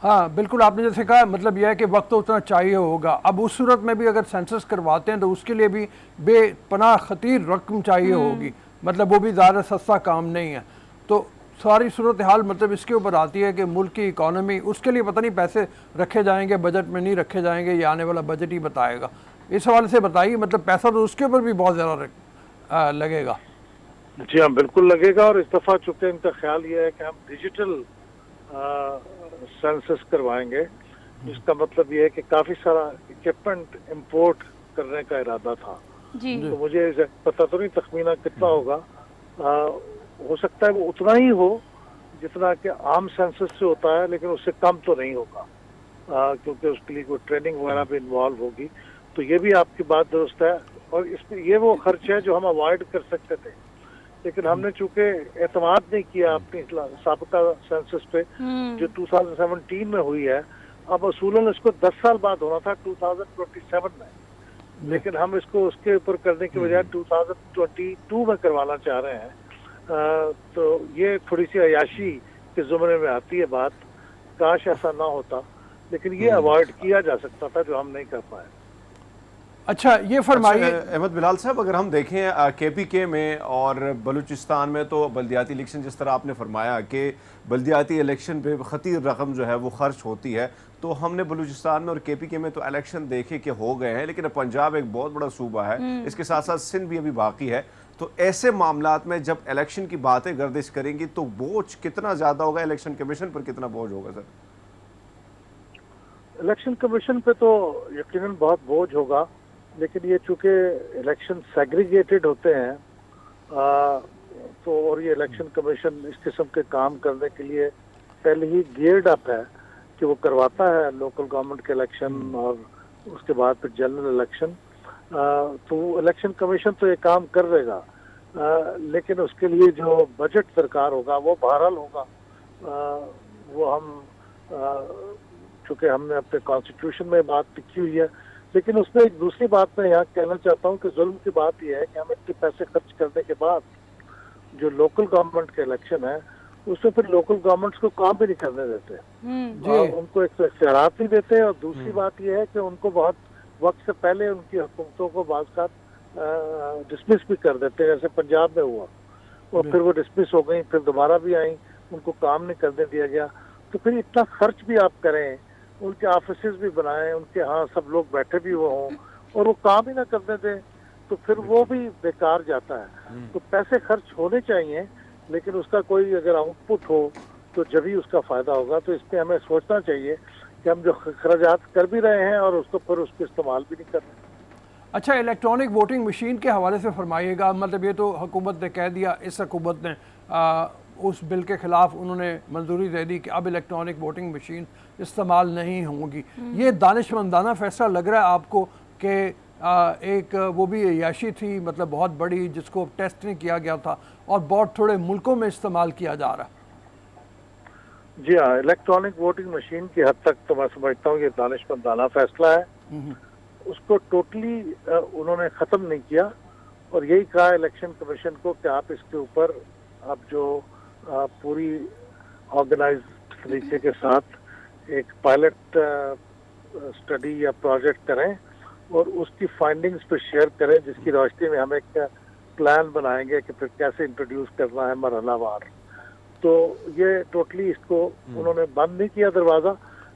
हाँ बिल्कुल, आपने जैसे कहा, मतलब यह है कि वक्त तो उतना चाहिए होगा। अब उस सूरत में भी अगर सेंसस करवाते हैं तो उसके लिए भी बेपनाह खतीर रकम चाहिए होगी, मतलब वो भी ज़्यादा सस्ता काम नहीं है। तो सारी सूरत हाल मतलब इसके ऊपर आती है कि मुल्क की इकॉनमी, उसके लिए पता नहीं पैसे रखे जाएंगे, बजट में नहीं रखे जाएंगे, ये आने वाला बजट ही बताएगा। इस हवाले से बताइए, मतलब पैसा तो उसके ऊपर भी बहुत ज़्यादा लगेगा। जी हाँ, बिल्कुल लगेगा। और इस दफ़ा चूँकि इनका ख्याल ये है कि हम डिजिटल सेंसस करवाएंगे, जिसका मतलब ये है कि काफ़ी सारा इक्विपमेंट इंपोर्ट करने का इरादा था। जी तो मुझे पता तो नहीं तखमीना कितना होगा, हो सकता है वो उतना ही हो जितना कि आम सेंसस से होता है, लेकिन उससे कम तो नहीं होगा, क्योंकि उसके लिए कोई ट्रेनिंग वगैरह भी इन्वॉल्व होगी। तो ये भी आपकी बात दुरुस्त है, और इसमें ये वो खर्च है जो हम अवॉइड कर सकते थे, लेकिन हमने चूंकि एतमाद नहीं किया अपनी साबका सेंसस पे जो 2017 में हुई है। अब असूलन इसको 10 साल बाद होना था 2027 में, लेकिन हम इसको उसके ऊपर करने की बजाय 2022 में करवाना चाह रहे हैं। तो ये थोड़ी सी अयाशी के जुमरे में आती है बात, काश ऐसा ना होता, लेकिन ये अवॉइड किया जा सकता था जो हम नहीं कर पाए। अच्छा ये फरमाइए। अच्छा, अहमद बिलाल साहब, अगर हम देखें केपीके में और बलूचिस्तान में, तो बल्दियाती इलेक्शन, जिस तरह आपने फरमाया कि बल्दियाती इलेक्शन पे खतीर रकम जो है वो खर्च होती है, तो हमने बलूचिस्तान में और केपीके में तो इलेक्शन देखे कि हो गए हैं, लेकिन पंजाब एक बहुत बड़ा सूबा है, इसके साथ साथ सिंध भी अभी बाकी है। तो ऐसे मामलात में जब इलेक्शन की बातें गर्दिश करेंगी तो बोझ कितना ज़्यादा होगा, इलेक्शन कमीशन पर कितना बोझ होगा सर? इलेक्शन कमीशन पे तो यकीनन बहुत बोझ होगा, लेकिन ये चूंकि इलेक्शन सेग्रीगेटेड होते हैं, तो और ये इलेक्शन कमीशन इस किस्म के काम करने के लिए पहले ही गियर्ड अप है कि वो करवाता है लोकल गवर्नमेंट के इलेक्शन और उसके बाद फिर जनरल इलेक्शन। तो इलेक्शन कमीशन तो ये काम कर देगा, लेकिन उसके लिए जो बजट दरकार होगा वो बहरहाल होगा। वो हम चूँकि हमने अपने कॉन्स्टिट्यूशन में बात लिखी हुई है, लेकिन उसमें एक दूसरी बात मैं यहाँ कहना चाहता हूँ कि जुल्म की बात यह है कि हम इतने पैसे खर्च करने के बाद जो लोकल गवर्नमेंट के इलेक्शन है उसमें फिर लोकल गवर्नमेंट्स को काम भी नहीं करने देते, उनको एक इख्तियारात नहीं देते। और दूसरी बात यह है कि उनको बहुत वक्त से पहले उनकी हुकूमतों को बाज़ डिसमिस भी कर देते हैं, जैसे पंजाब में हुआ, और फिर वो डिसमिस हो गई, फिर दोबारा भी आई, उनको काम नहीं करने दिया गया। तो फिर इतना खर्च भी आप करें, उनके ऑफिस भी बनाएं, उनके यहाँ सब लोग बैठे भी वो हों, और वो काम ही ना करने दें, तो फिर वो भी बेकार जाता है। तो पैसे खर्च होने चाहिए, लेकिन उसका कोई अगर आउटपुट हो तो जब ही उसका फायदा होगा। तो इस पर हमें सोचना चाहिए कि हम जो खर्चात कर भी रहे हैं और उसको फिर उसको इस्तेमाल भी नहीं कर रहे। अच्छा, इलेक्ट्रॉनिक वोटिंग मशीन के हवाले से फरमाइएगा। मतलब ये तो हुकूमत ने कह दिया, इस हुकूमत ने उस बिल के ख़िलाफ़ उन्होंने मंजूरी दे दी कि अब इलेक्ट्रॉनिक वोटिंग मशीन इस्तेमाल नहीं होंगी। ये दानिशमंदाना फ़ैसला लग रहा है आपको कि एक वो भी अयाशी थी, मतलब बहुत बड़ी, जिसको टेस्ट नहीं किया गया था और बहुत थोड़े मुल्कों में इस्तेमाल किया जा रहा है? जी हाँ, इलेक्ट्रॉनिक वोटिंग मशीन की हद तक तो मैं समझता हूँ ये दानिशमंदाना फैसला है। उसको टोटली उन्होंने ख़त्म नहीं किया, और यही कहा इलेक्शन कमीशन को कि आप इसके ऊपर आप जो पूरी ऑर्गेनाइज तरीके के साथ एक पायलट स्टडी या प्रोजेक्ट करें और उसकी फाइंडिंग्स पे शेयर करें, जिसकी रोशनी में हम एक प्लान बनाएंगे कि फिर कैसे इंट्रोड्यूस करना है मरहलावार। तो ये टोटली इसको उन्होंने बंद नहीं किया दरवाज़ा,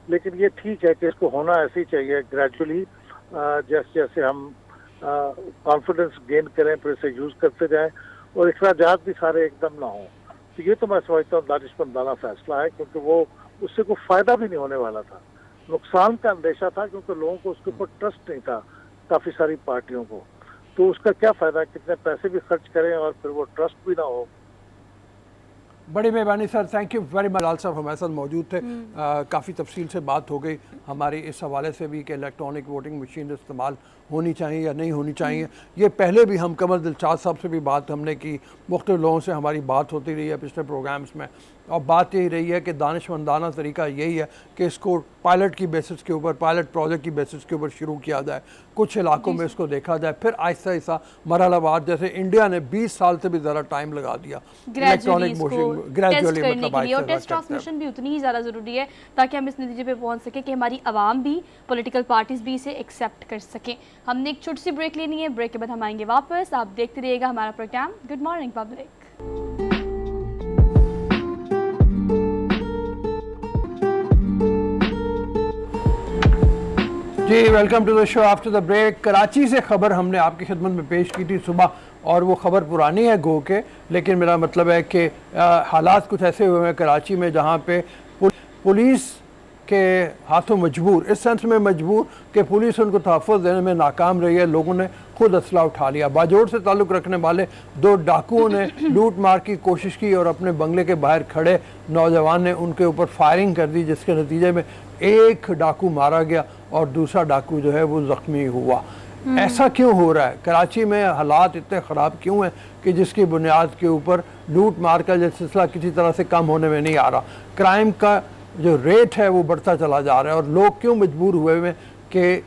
लेकिन ये ठीक है कि इसको होना ऐसे ही चाहिए, ग्रेजुअली, जैसे जैसे हम कॉन्फिडेंस गेन करें फिर इसे यूज़ करते जाएं। और अखराजात भी सारे एकदम ना हो। तो ये तो मैं समझता हूँ दानिशमंदाना फैसला है, क्योंकि वो उससे कोई फायदा भी नहीं होने वाला था, नुकसान का अंदेशा था, क्योंकि लोगों को उसके ऊपर ट्रस्ट नहीं था काफी सारी पार्टियों को। तो उसका क्या फायदा, कितने पैसे भी खर्च करें और फिर वो ट्रस्ट भी ना हो। बड़ी मेहरबानी sir, thank you very much. Lal Sahab हमारे साथ मौजूद थे, काफ़ी तफसील से बात हो गई हमारी इस हवाले से भी कि इलेक्ट्रॉनिक वोटिंग मशीन इस्तेमाल होनी चाहिए या नहीं होनी चाहिए। ये पहले भी हम कमर दिलशाद साहब से भी बात हमने की, मुख्तलिफ लोगों से हमारी बात होती रही है पिछले प्रोग्राम्स में, और बात यही रही है कि दानिशमंदाना तरीका यही है कि इसको पायलट की बेसिस के ऊपर, पायलट प्रोजेक्ट की बेसिस के ऊपर शुरू किया जाए, कुछ इलाकों में इसको देखा जाए, फिर आहिस्ता आहिस्ता मरहलावार, जैसे इंडिया ने 20 साल से भी ज़्यादा टाइम लगा दिया इलेक्ट्रॉनिक वोटिंग ग्रेजुअली, मतलब और टेस्ट ट्रांसमिशन भी उतनी ही ज़्यादा ज़रूरी है ताकि हम इस नतीजे पे पहुंच सके कि हमारी आवाम भी, पॉलिटिकल पार्टीज भी इसे एक्सेप्ट कर सकें। हमने एक छोटी सी ब्रेक लेनी है, ब्रेक के बाद हम आएंगे वापस। आप देखते रहिएगा हमारा प्रोग्राम गुड मॉर्निंग पब्लिक। जी welcome to the show after the break. Karachi से खबर हमने आपकी खिदमत में पेश की थी सुबह, और वो खबर पुरानी है गो के, लेकिन मेरा मतलब है कि हालात कुछ ऐसे हुए हैं कराची में जहाँ पे पुलिस के हाथों मजबूर, इस सेंस में मजबूर कि पुलिस उनको तहफ़्फ़ुज़ देने में नाकाम रही है, लोगों ने खुद असला उठा लिया। बाजोड़ से ताल्लुक़ रखने वाले 2 डाकुओं ने लूट मार की कोशिश की और अपने बंगले के बाहर खड़े नौजवान ने उनके ऊपर फायरिंग कर दी, जिसके नतीजे में एक डाकू मारा गया और दूसरा डाकू जो है वो ज़ख्मी हुआ। ऐसा क्यों हो रहा है? कराची में हालात इतने ख़राब क्यों हैं कि जिसकी बुनियाद के ऊपर लूट मार का जो सिलसिला किसी तरह से कम होने में नहीं आ रहा, क्राइम का जो रेट है वो बढ़ता चला जा रहा है, और लोग क्यों मजबूर हुए हुए कि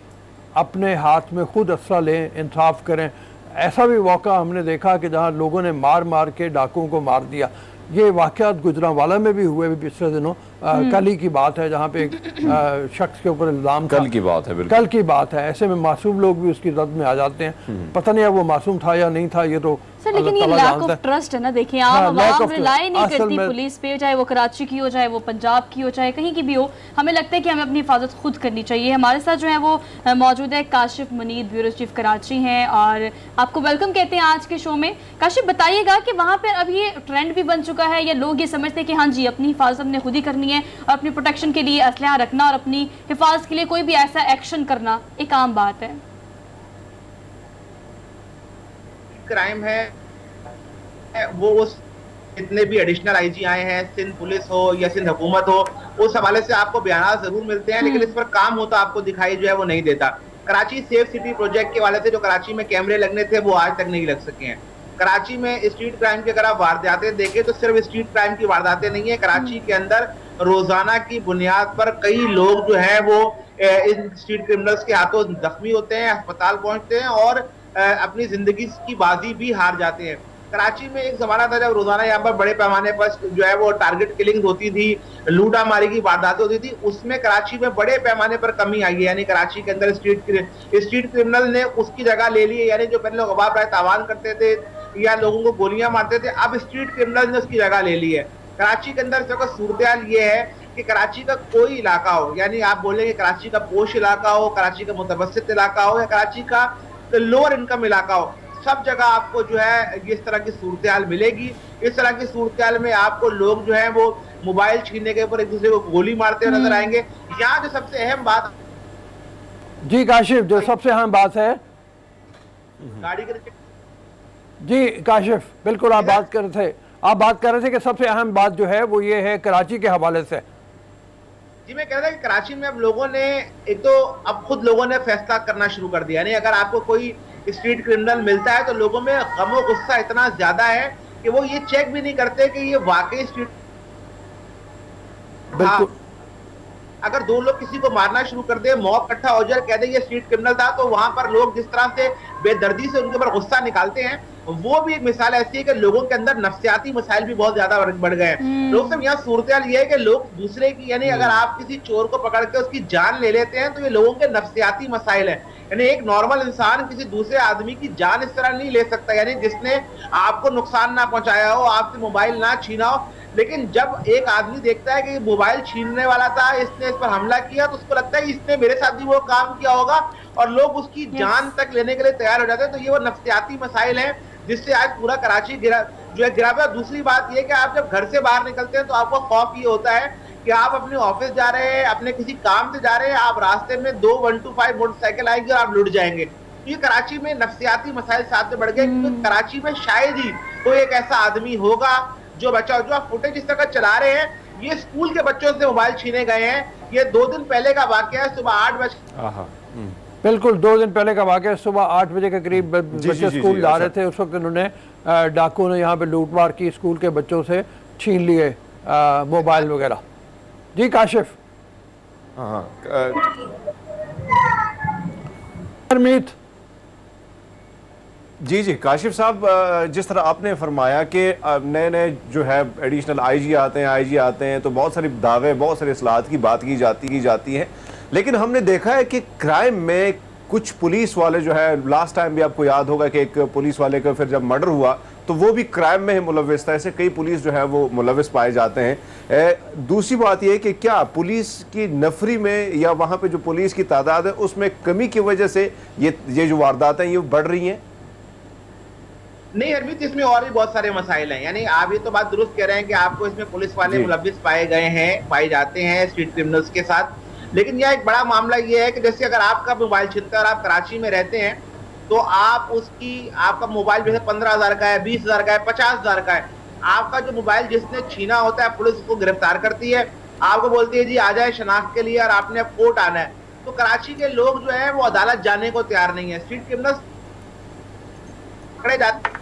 अपने हाथ में खुद असला लें, इंसाफ करें। ऐसा भी वाक़ा हमने देखा कि जहाँ लोगों ने मार मार के डाकुओं को मार दिया। ये वाक़यात गुजरांवाला में भी हुए भी पिछले दिनों, कल ही की बात है, जहाँ पे एक शख्स के ऊपर इल्ज़ाम था। कल की बात है, बिल्कुल कल की बात है। ऐसे में मासूम लोग भी उसकी रद में आ जाते हैं। पता नहीं अब वो मासूम था या नहीं था, ये तो सर, लेकिन ये लैक ऑफ ट्रस्ट है ना। देखिए, आप आवाम रिलाई नहीं करती पुलिस पे, चाहे वो कराची की हो, चाहे वो पंजाब की हो, चाहे कहीं की भी हो। हमें लगता है कि हमें अपनी हिफाजत खुद करनी चाहिए। हमारे साथ जो है वो मौजूद है काशिफ मुनीद, ब्यूरो चीफ कराची हैं, और आपको वेलकम कहते हैं आज के शो में। काशिफ, बताइएगा कि वहाँ पर अब ये ट्रेंड भी बन चुका है या लोग ये समझते हैं कि हाँ जी अपनी हिफाजत हमने खुद ही करनी है, और अपनी प्रोटेक्शन के लिए असलहा रखना और अपनी हिफाजत के लिए कोई भी ऐसा एक्शन करना एक आम बात है? क्राइम है वो उस जितने भी एडिशनल आईजी आए हैं, सिंध पुलिस हो या सिंध हुकूमत हो, उस हवाले से आपको बयान जरूर मिलते हैं, लेकिन इस पर काम होता आपको दिखाई जो है वो नहीं देता। कराची सेफ सिटी प्रोजेक्ट के वाले से जो कराची में कैमरे लगने थे वो आज तक नहीं लग सके हैं। कराची में स्ट्रीट क्राइम की अगर आप वारदातें देखें तो सिर्फ स्ट्रीट क्राइम की वारदातें नहीं है, कराची के अंदर रोजाना की बुनियाद पर कई लोग जो है वो इन स्ट्रीट क्रिमिनल्स के हाथों जख्मी होते हैं, अस्पताल पहुंचते हैं और अपनी जिंदगी की बाजी भी हार जाते हैं। कराची में एक जमाना था जब रोजाना यहाँ पर बड़े पैमाने पर जो है वो टारगेट किलिंग होती थी, लूटा मारी की वारदातें होती थी, उसमें कराची में बड़े पैमाने पर कमी आई है। यानी कराची के अंदर स्ट्रीट क्रिमिनल ने उसकी जगह ले ली है। यानी जो पहले लोग अबाब राय तावान करते थे या लोगों को गोलियां मारते थे, अब स्ट्रीट क्रिमिनल ने उसकी जगह ले ली है। कराची के अंदर जो सूरत ये है कि कराची का कोई इलाका हो, यानी आप बोलेंगे कराची का पोश इलाका हो, कराची का मुतवस्सित इलाका हो या कराची का लोअर इनकम इलाका हो, सब जगह आपको जो है इस तरह की सूरत मिलेगी। इस तरह की सूरत में आपको लोग जो है वो मोबाइल छीनने के ऊपर एक दूसरे को गोली मारते हुए नजर आएंगे। यहाँ जो सबसे अहम बात जी काशिफ, जो सबसे अहम बात है गाड़ी के जी काशिफ, बिल्कुल आप बात कर रहे थे कि सबसे अहम बात जो है वो ये है कराची के हवाले से। जी मैं कह रहा था कि कराची में अब लोगों ने एक तो अब खुद लोगों ने फैसला करना शुरू कर दिया। यानी अगर आपको कोई स्ट्रीट क्रिमिनल मिलता है तो लोगों में गम और गुस्सा इतना ज्यादा है कि वो ये चेक भी नहीं करते कि ये वाकई स्ट्रीट, बिल्कुल अगर 2 लोग किसी को मारना शुरू कर दे, मॉब इकट्ठा हो जाए, कह दे ये स्ट्रीट क्रिमिनल था, तो वहां पर लोग जिस तरह से बेदर्दी से उनके ऊपर गुस्सा निकालते हैं, वो भी एक मिसाल ऐसी है कि लोगों के अंदर नफ्सियाती मसाइल भी बहुत ज्यादा बढ़ गए हैं। लोग सब यहाँ सूरत ये है कि लोग दूसरे की, यानी अगर आप किसी चोर को पकड़ के उसकी जान ले लेते हैं तो ये लोगों के नफ्सियाती मसाइल है। यानी एक नॉर्मल इंसान किसी दूसरे आदमी की जान इस तरह नहीं ले सकता, यानी जिसने आपको नुकसान ना पहुंचाया हो, आपसे मोबाइल ना छीना हो। लेकिन जब एक आदमी देखता है कि मोबाइल छीनने वाला था, इसने इस पर हमला किया, तो उसको लगता है इसने मेरे साथ भी वो काम किया होगा, और लोग उसकी जान तक लेने के लिए तैयार हो जाते हैं। तो ये वो नफ्सियाती मसाइल हैं जिससे आज पूरा कराची गिरा हुआ है। दूसरी बात ये कि आप जब घर से बाहर निकलते हैं तो आपको खौफ ये होता है कि आप अपने ऑफिस जा रहे हैं, अपने किसी काम से जा रहे हैं, आप रास्ते में 2 125 मोटरसाइकिल आएंगे और आप लुट जाएंगे। तो ये कराची में नफ्सियाती मसाइल साथ में बढ़ गए, क्योंकि कराची में शायद ही कोई एक ऐसा आदमी होगा जो आप फुटेज इस तरह चला रहे हैं, ये स्कूल के बच्चों से मोबाइल छीने गए हैं। ये 2 दिन पहले का वाकया है, सुबह 8 बजे। बिल्कुल 2 दिन पहले का वाकया, सुबह 8 बजे के करीब बच्चे स्कूल जा रहे थे, उस वक्त उन्होंने डाकुओं ने यहाँ पे लूटमार की, स्कूल के बच्चों से छीन लिए मोबाइल वगैरह। जी काशिफ। हरमीत। जी जी काशिफ साहब, जिस तरह आपने फरमाया कि नए नए जो है एडिशनल आईजी आते हैं तो बहुत सारी दावे, बहुत सारे असलाहत की बात की जाती है, लेकिन हमने देखा है कि क्राइम में कुछ पुलिस वाले जो है, लास्ट टाइम भी आपको याद होगा कि एक पुलिस वाले का फिर जब मर्डर हुआ तो वो भी क्राइम में ही मुलविस था। ऐसे कई पुलिस जो है वो मुलविस पाए जाते हैं। दूसरी बात यह है कि क्या पुलिस की नफरी में या वहाँ पे जो पुलिस की तादाद है उसमें कमी की वजह से ये जो वारदातें ये बढ़ रही हैं? नहीं हरमीत, इसमें और भी बहुत सारे मसाइल हैं। यानी आप ये तो बात दुरुस्त कह रहे हैं कि आपको इसमें पुलिस वाले मुलविस पाए जाते हैं स्ट्रीट क्रिमिनल्स के साथ, लेकिन यह एक बड़ा मामला ये है कि जैसे अगर आपका मोबाइल छिनता है और आप कराची में रहते हैं तो आपका मोबाइल जैसे 15,000 का है, 20,000 का है, 50,000 का है, आपका जो मोबाइल जिसने छीना होता है पुलिस उसको गिरफ्तार करती है, आपको बोलती है जी आ जाए शनाख्त के लिए और आपने अब कोर्ट आना है। तो कराची के लोग जो है वो अदालत जाने को तैयार नहीं है। स्ट्रीट क्रिमिनल्स पकड़े जाते,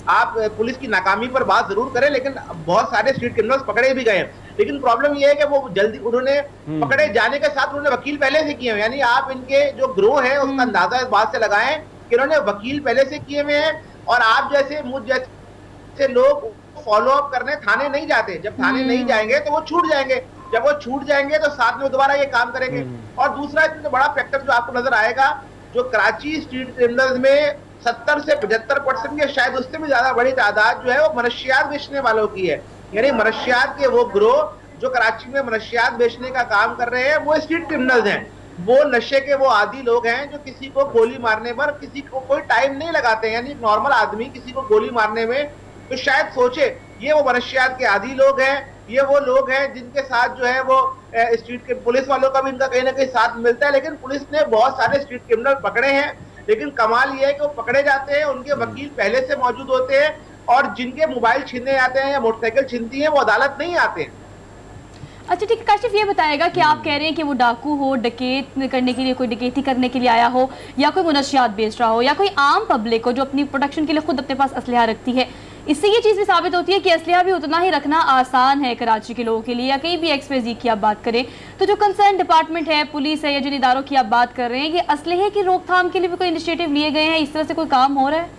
आप पुलिस की नाकामी पर बात जरूर करें, लेकिन बहुत सारे स्ट्रीट क्रिमिनल्स पकड़े भी गए हैं। लेकिन प्रॉब्लम यह है कि वो जल्दी उन्होंने पकड़े जाने के साथ उन्होंने वकील पहले से किए हुए, यानी आप इनके जो ग्रोह है उसका अंदाजा इस बात से लगाएं कि इन्होंने वकील पहले से किए हुए हैं, और आप जैसे मुझ जैसे लोग फॉलो अप करने थाने नहीं जाते। जब थाने नहीं जाएंगे तो वो छूट जाएंगे, जब वो छूट जाएंगे तो साथ में दोबारा ये काम करेंगे। और दूसरा इसमें बड़ा फैक्टर जो आपको नजर आएगा, जो कराची स्ट्रीट क्रिमिनल्स में 70 से 75% या शायद उससे भी ज्यादा बड़ी तादाद जो है वो मनशियात बेचने वालों की है। यानी मनशियात के वो ग्रोह जो कराची में मनशियात बेचने का काम कर रहे हैं वो स्ट्रीट क्रिमिनल्स हैं। वो नशे के वो आदी लोग हैं जो किसी को गोली मारने पर किसी को कोई टाइम नहीं लगाते। यानी नॉर्मल आदमी किसी को गोली मारने में तो शायद सोचे ये वो मनशियात के आदी लोग हैं, ये वो लोग हैं जिनके साथ जो है वो स्ट्रीट के पुलिस वालों का भी इनका कहीं ना कहीं साथ मिलता है। लेकिन पुलिस ने बहुत सारे स्ट्रीट क्रिमिनल पकड़े हैं, लेकिन कमाल ये है कि वो पकड़े जाते हैं, उनके वकील पहले से मौजूद होते हैं, और जिनके मोबाइल छीनने आते हैं या मोटरसाइकिल छीनती है वो अदालत नहीं आते हैं। अच्छा ठीक है काशिफ, ये बताएगा कि आप कह रहे हैं कि वो डाकू हो, डकैत करने के लिए, कोई डकैती करने के लिए आया हो, या कोई मुनशियात बेच रहा हो, या कोई आम पब्लिक हो जो अपनी प्रोटेक्शन के लिए खुद अपने पास असलहा रखती है, इससे ये चीज़ भी साबित होती है कि असलहा भी उतना ही रखना आसान है कराची के लोगों के लिए। या कहीं भी XYZ की आप बात करें तो जो कंसर्न डिपार्टमेंट है, पुलिस है, या जिन इदारों की आप बात कर रहे हैं, ये असलहे की रोकथाम के लिए भी कोई इनिशिएटिव लिए गए हैं? इस तरह से कोई काम हो रहा है?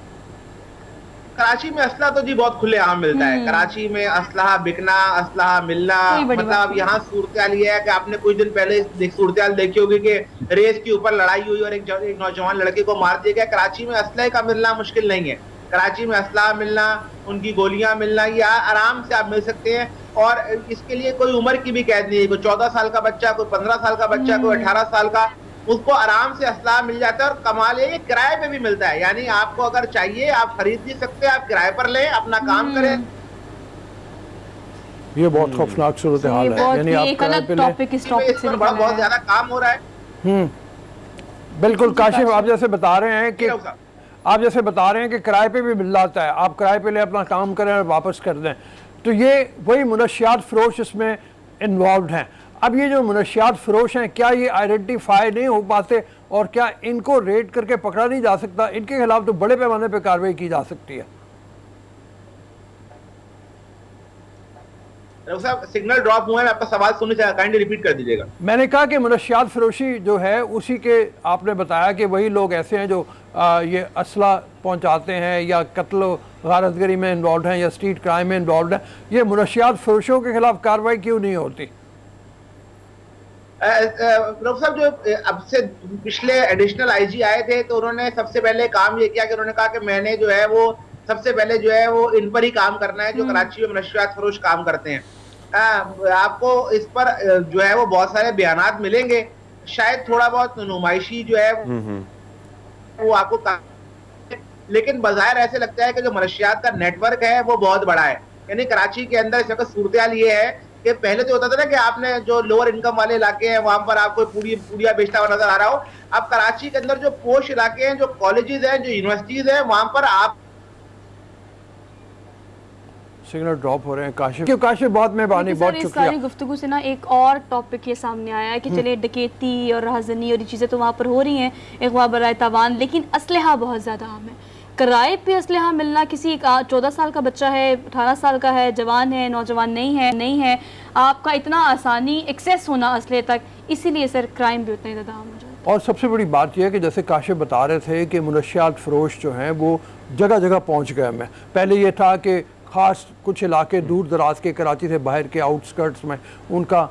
कराची में असला तो जी बहुत खुलेआम मिलता है। कराची में असलहा बिकना, असलहा मिलना, मतलब अब यहाँ सूरत ये है कि आपने कुछ दिन पहले सूरत देखी होगी कि रेस के ऊपर लड़ाई हुई और एक नौजवान लड़के को मार दिया गया। कराची में असलहे का मिलना मुश्किल नहीं है। कराची में असलहा मिलना, उनकी गोलियां मिलना, ये आराम से आप मिल सकते हैं, और इसके लिए कोई उम्र की भी कैद नहीं है। कोई 14 साल का बच्चा, कोई 15 साल का बच्चा, कोई 18 साल का, उसको आराम से असलहा मिल जाता है। और कमाल है ये किराए पे भी मिलता है, यानी आपको अगर चाहिए आप खरीद नहीं सकते, आप किराए पर लें, अपना काम करें। ये बहुत खौफनाक सूरत हाल है, यानी आप किराए पे लें, बहुत ज्यादा काम हो रहा है। बिल्कुल काशिफ, आप जैसे बता रहे हैं कि किराए पे भी मिल जाता है, आप किराए पे ले अपना काम करें और वापस कर दें, तो ये वही मुनशियात फरोश इसमें इन्वॉल्व हैं। अब ये जो मुनशियात फरोश हैं, क्या ये आइडेंटिफाई नहीं हो पाते, और क्या इनको रेड करके पकड़ा नहीं जा सकता? इनके खिलाफ तो बड़े पैमाने पे कार्रवाई की जा सकती है। साहब सिग्नल ड्रॉप हुआ है, मैं आपका सवाल सुनना चाहता, काइंडली रिपीट कर दीजिएगा। मैंने कहा कि मुनशियात फरोशी जो है उसी के आपने बताया कि वही लोग ऐसे हैं जो ये असला पहुंचाते हैं या कत्ल गारतगरी में इन्वॉल्व हैं या स्ट्रीट क्राइम में इन्वॉल्व हैं। ये मुनशियात फरोशों के खिलाफ कार्रवाई क्यों नहीं होती? साहब जो अब से पिछले एडिशनल आईजी आए थे तो उन्होंने सबसे पहले काम ये किया कि उन्होंने कहा कि मैंने जो है वो सबसे पहले जो है वो इन पर ही काम करना है जो कराची में मुनशियात फरोश काम करते हैं। आपको इस पर जो है वो बहुत सारे बयानात मिलेंगे, शायद थोड़ा बहुत नुमाइशी जो है वो आपको, लेकिन बाज़ाहिर ऐसे लगता है कि जो मनशियात का नेटवर्क है वो बहुत बड़ा है। यानी कराची के अंदर इस वक्त सूरत ये है कि पहले तो होता था ना कि आपने जो लोअर इनकम वाले इलाके हैं वहां पर आपको पूड़िया बेचता हुआ नजर आ रहा हो। अब कराची के अंदर जो पोश इलाके हैं, जो कॉलेजेस हैं, जो यूनिवर्सिटीज हैं, वहां पर आप सिग्नल ड्रॉप हो रहे हैं। काशिफ बहुत मेहरबानी, बहुत इस शुक्रिया। सारी गुफ्तगू से ना एक और टॉपिक ये सामने आया है कि चले डकैती और राहजनी और ये चीज़ें तो वहाँ पर हो रही हैं अगवा बराए तावान, लेकिन असलहा बहुत ज़्यादा आम है। किराए पे असलहा मिलना, किसी 14 साल का बच्चा है, 18 साल का है, जवान है, नौजवान नहीं है, आपका इतना आसानी एक्सेस होना असलहे तक, इसीलिए सर क्राइम भी उतना ही ज़्यादा आम हो जाता है। और सबसे बड़ी बात यह है कि जैसे काशिफ बता रहे थे कि मुनशियात फरोश जो हैं वो जगह जगह पहुँच गए हमें। पहले ये था कि ख़ास कुछ इलाके दूर दराज के, कराची से बाहर के आउटस्कर्ट्स में उनका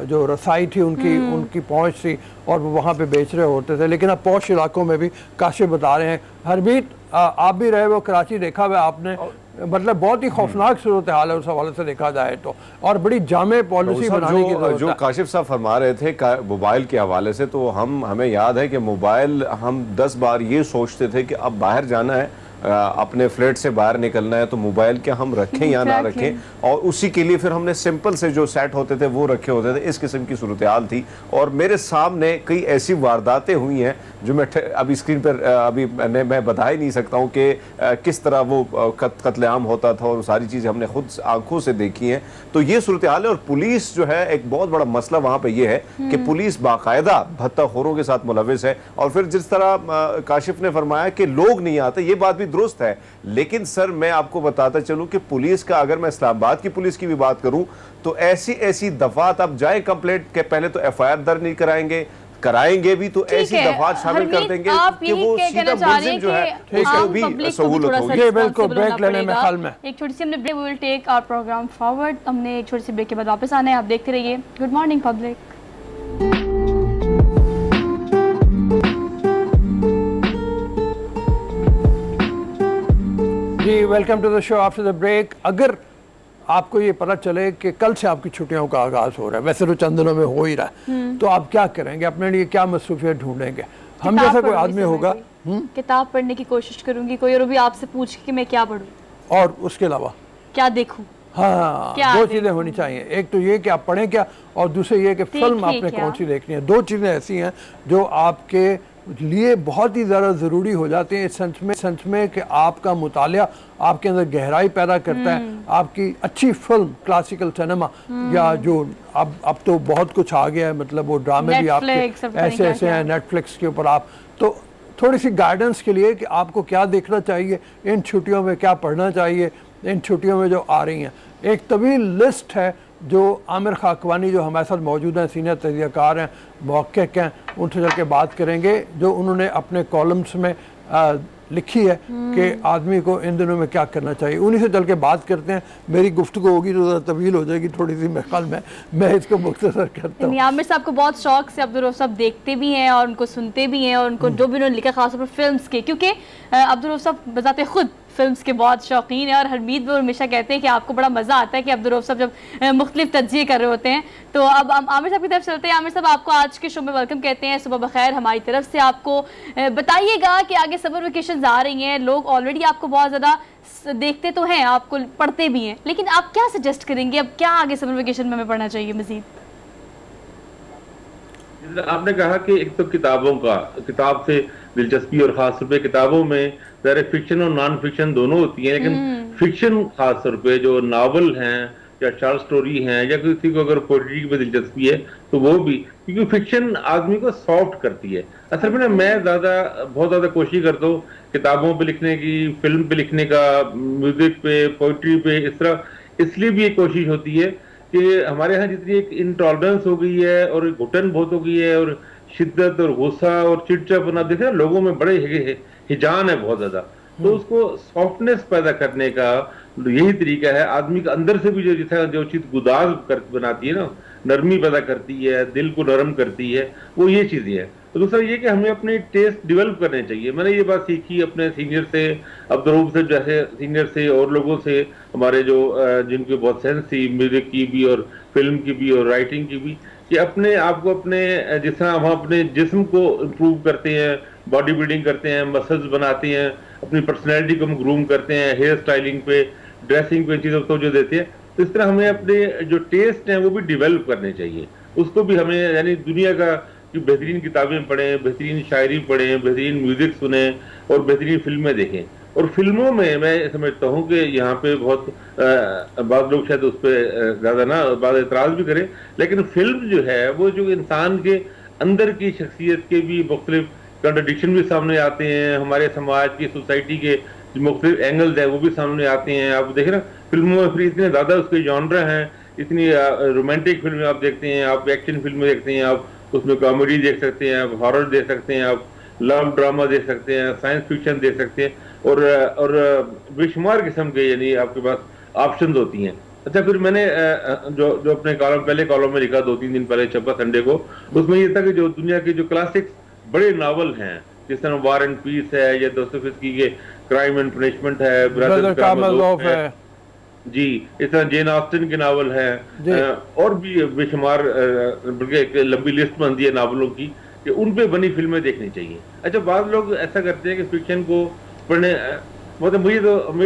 जो रसाई थी, उनकी पहुंच थी और वो वहाँ पे बेच रहे होते थे। लेकिन अब पौश इलाकों में भी काशिफ बता रहे हैं, हरमीत आप भी रहे वो कराची, देखा हुआ आपने, मतलब बहुत ही खौफनाक सूरत हाल है उस हवाले से देखा जाए तो, और बड़ी जामे पॉलिसी बनाने की जरूरत है। जो काशिफ साहब फरमा रहे थे मोबाइल के हवाले से, तो हमें याद है कि मोबाइल हम 10 बार ये सोचते थे कि अब बाहर जाना है, अपने फ्लैट से बाहर निकलना है तो मोबाइल क्या हम रखें या ना रखें, और उसी के लिए फिर हमने सिंपल से जो सेट होते थे वो रखे होते थे। इस किस्म की सूरत हाल थी और मेरे सामने कई ऐसी वारदातें हुई हैं जो मैं अभी स्क्रीन पर अभी मैं बता ही नहीं सकता हूँ कि किस तरह वो कत्लेआम होता था, और सारी चीज़ें हमने खुद आंखों से देखी हैं। तो ये सूरत हाल है। और पुलिस जो है, एक बहुत बड़ा मसला वहाँ पर यह है कि पुलिस बाकायदा भत्ताखोरों के साथ मुलविस है। और फिर जिस तरह काशिफ ने फरमाया कि लोग नहीं आते, ये बात भी दुरुस्त है, लेकिन सर मैं आपको बताता चलूं कि पुलिस का, अगर मैं इस्लामाबाद की पुलिस की भी बात करूं तो ऐसी दफात आप जाए कंप्लेंट के पहले तो एफआईआर दर्ज नहीं कराएंगे भी तो ऐसी दफात शामिल कर देंगे कि वो सीधा मुलजिम जो है उसको भी सहूलत होगी। बिल्कुल, ब्रेक लेने में ख्याल में एक छोटी सी हमने break, we will take our program forward. हमने एक छोटी सी ब्रेक के बाद वापस आना है, आप देखते रहिए गुड मॉर्निंग पब्लिक। जी, welcome to the show after the break. अगर आपको ये पता चले कि कल से आपकी छुट्टियों का आगाज़ हो रहा है, वैसे तो चंद दिनों में हो ही रहा है, तो आप क्या करेंगे, अपने लिए क्या मसरूफियत ढूंढेंगे? हम जैसा कोई आदमी होगा, किताब पढ़ने की कोशिश करूंगी कोई, और भी आपसे पूछ कि मैं क्या पढूं और उसके अलावा क्या देखूं। हाँ, दो चीज़ें होनी चाहिए, एक तो ये कि आप पढ़ें क्या, और दूसरे ये कि फिल्म आपने कौन सी देखनी है। दो चीज़ें ऐसी हैं जो आपके लिए बहुत ही ज़्यादा ज़रूरी हो जाती हैं इस सेंस में कि आपका मुतालिया आपके अंदर गहराई पैदा करता है। आपकी अच्छी फिल्म, क्लासिकल सिनेमा, या जो अब तो बहुत कुछ आ गया है, मतलब वो ड्रामे भी आपके ऐसे हैं नेटफ्लिक्स के ऊपर। आप तो थोड़ी सी गाइडेंस के लिए कि आपको क्या देखना चाहिए, इन छुट्टियों में क्या पढ़ना चाहिए, इन छुट्टियों में जो आ रही हैं। एक तवील लिस्ट है जो आमिर खाकवानी जो हमारे साथ मौजूद हैं, सीनियर तजज़ियाकार हैं, मुहक्किक हैं, उनसे चल के बात करेंगे जो उन्होंने अपने कॉलम्स में लिखी है कि आदमी को इन दिनों में क्या करना चाहिए। उन्हीं से चल के बात करते हैं। मेरी गुफ्तगू होगी तो ज़रा तवील हो जाएगी थोड़ी सी, मेरे ख्याल में मैं इसको मुख्तसर करता हूँ। आमिर साहब को बहुत शौक से अब्दुल रऊफ साहब देखते भी हैं और उनको सुनते भी हैं, और उनको जो भी उन्होंने लिखा खासतौर पर फिल्म्स के, क्योंकि अब्दुल रऊफ साहब बजाते खुद फिल्म्स के बहुत शौकीन है। और हरमीत भी हमेशा कहते हैं कि आपको बड़ा मज़ा आता है कि अब्दुल रऊफ साहब जब मुख्तलिफ तज्ज़िये कर रहे होते हैं। तो अब हम आमिर साहब की तरफ चलते हैं। आमिर साहब, आपको आज के शो में वेलकम कहते हैं, सुबह बखैर हमारी तरफ से। आपको बताइएगा कि आगे समर वेकेशन आ रही हैं, लोग ऑलरेडी आपको बहुत ज़्यादा देखते तो हैं, आपको पढ़ते भी हैं, लेकिन आप क्या सजेस्ट करेंगे, अब क्या आगे समर वेकेशन में हमें पढ़ना चाहिए मज़ीद? आपने कहा कि एक तो किताब से दिलचस्पी, और खास तौर पे किताबों में ज़ाहिर फिक्शन और नॉन फिक्शन दोनों होती हैं, लेकिन फिक्शन खास तौर पे जो नावल हैं या शॉर्ट स्टोरी हैं, या किसी को अगर पोइट्री में दिलचस्पी है तो वो भी, क्योंकि फिक्शन आदमी को सॉफ्ट करती है। असल में ना मैं बहुत ज़्यादा कोशिश करता हूँ किताबों पे लिखने की, फिल्म पे लिखने का, म्यूजिक पे, पोइट्री पे, इस तरह इसलिए भी एक कोशिश होती है कि हमारे यहाँ जितनी एक इंटॉलरेंस हो गई है और घुटन बहुत हो गई है, और शिद्दत और गुस्सा और चिड़चिड़ापन आप देखें लोगों में बड़े हिजान है बहुत ज्यादा, तो उसको सॉफ्टनेस पैदा करने का यही तरीका है। आदमी के अंदर से भी जो चीज गुदाज बनाती है ना, नरमी पैदा करती है, दिल को नरम करती है, वो ये चीजें है। तो दूसरा ये कि हमें अपने टेस्ट डेवलप करने चाहिए। मैंने ये बात सीखी अपने सीनियर से, अब्दुल रऊफ से जैसे सीनियर से, और लोगों से हमारे जो जिनकी बहुत सेंस थी म्यूजिक की भी और फिल्म की भी और राइटिंग की भी, कि अपने आप को, अपने जिस तरह हम अपने जिस्म को इम्प्रूव करते हैं, बॉडी बिल्डिंग करते हैं, मसल्स बनाते हैं, अपनी पर्सनैलिटी को हम ग्रूम करते हैं, हेयर स्टाइलिंग पे, ड्रेसिंग पे चीज़ों को जो देते हैं। तो इस तरह हमें अपने जो टेस्ट हैं वो भी डिवेल्प करने चाहिए, उसको भी हमें, यानी दुनिया का कि बेहतरीन किताबें पढ़ें, बेहतरीन शायरी पढ़ें, बेहतरीन म्यूजिक सुने और बेहतरीन फिल्में देखें। और फिल्मों में मैं समझता हूँ कि यहाँ पे बहुत बाद लोग शायद उस पर ज़्यादा ना बाद एतराज़ भी करें, लेकिन फिल्म जो है वो जो इंसान के अंदर की शख्सियत के भी मुख्तलिफ कंट्रडिक्शन भी सामने आते हैं, हमारे समाज की, सोसाइटी के जो मुख्तलिफ एंगल्स हैं वो भी सामने आते हैं। आप देखें ना फिल्मों में फिर इतने ज़्यादा उसके जॉनर हैं, इतनी रोमांटिक फिल्में आप देखते हैं, आप एक्शन फिल्में देखते हैं, आप उसमें कॉमेडी देख सकते हैं, आप हॉरर देख सकते हैं, आप लव ड्रामा देख सकते हैं, साइंस फिक्शन देख सकते हैं, और बेशुमार किस्म के यानी आपके पास ऑप्शंस होती हैं। अच्छा, फिर मैंने जो अपने पहले कॉलम में लिखा 2-3 दिन पहले छपा संडे को, उसमें ये था कि जो दुनिया के जो क्लासिक्स बड़े नावल हैं, जिस तरह वार एंड पीस है या दोस्तोफिस्की के क्राइम एंड पनिशमेंट है, ब्रदर कारामाज़ोव है जी, इस तरह जेन ऑस्टिन के नावल हैं, और भी बेशुमार, बल्कि एक लंबी लिस्ट बनती है नावलों की कि उन पे बनी फिल्में देखनी चाहिए। अच्छा, बाद लोग ऐसा करते हैं कि फिक्शन को पढ़ने, मतलब मुझे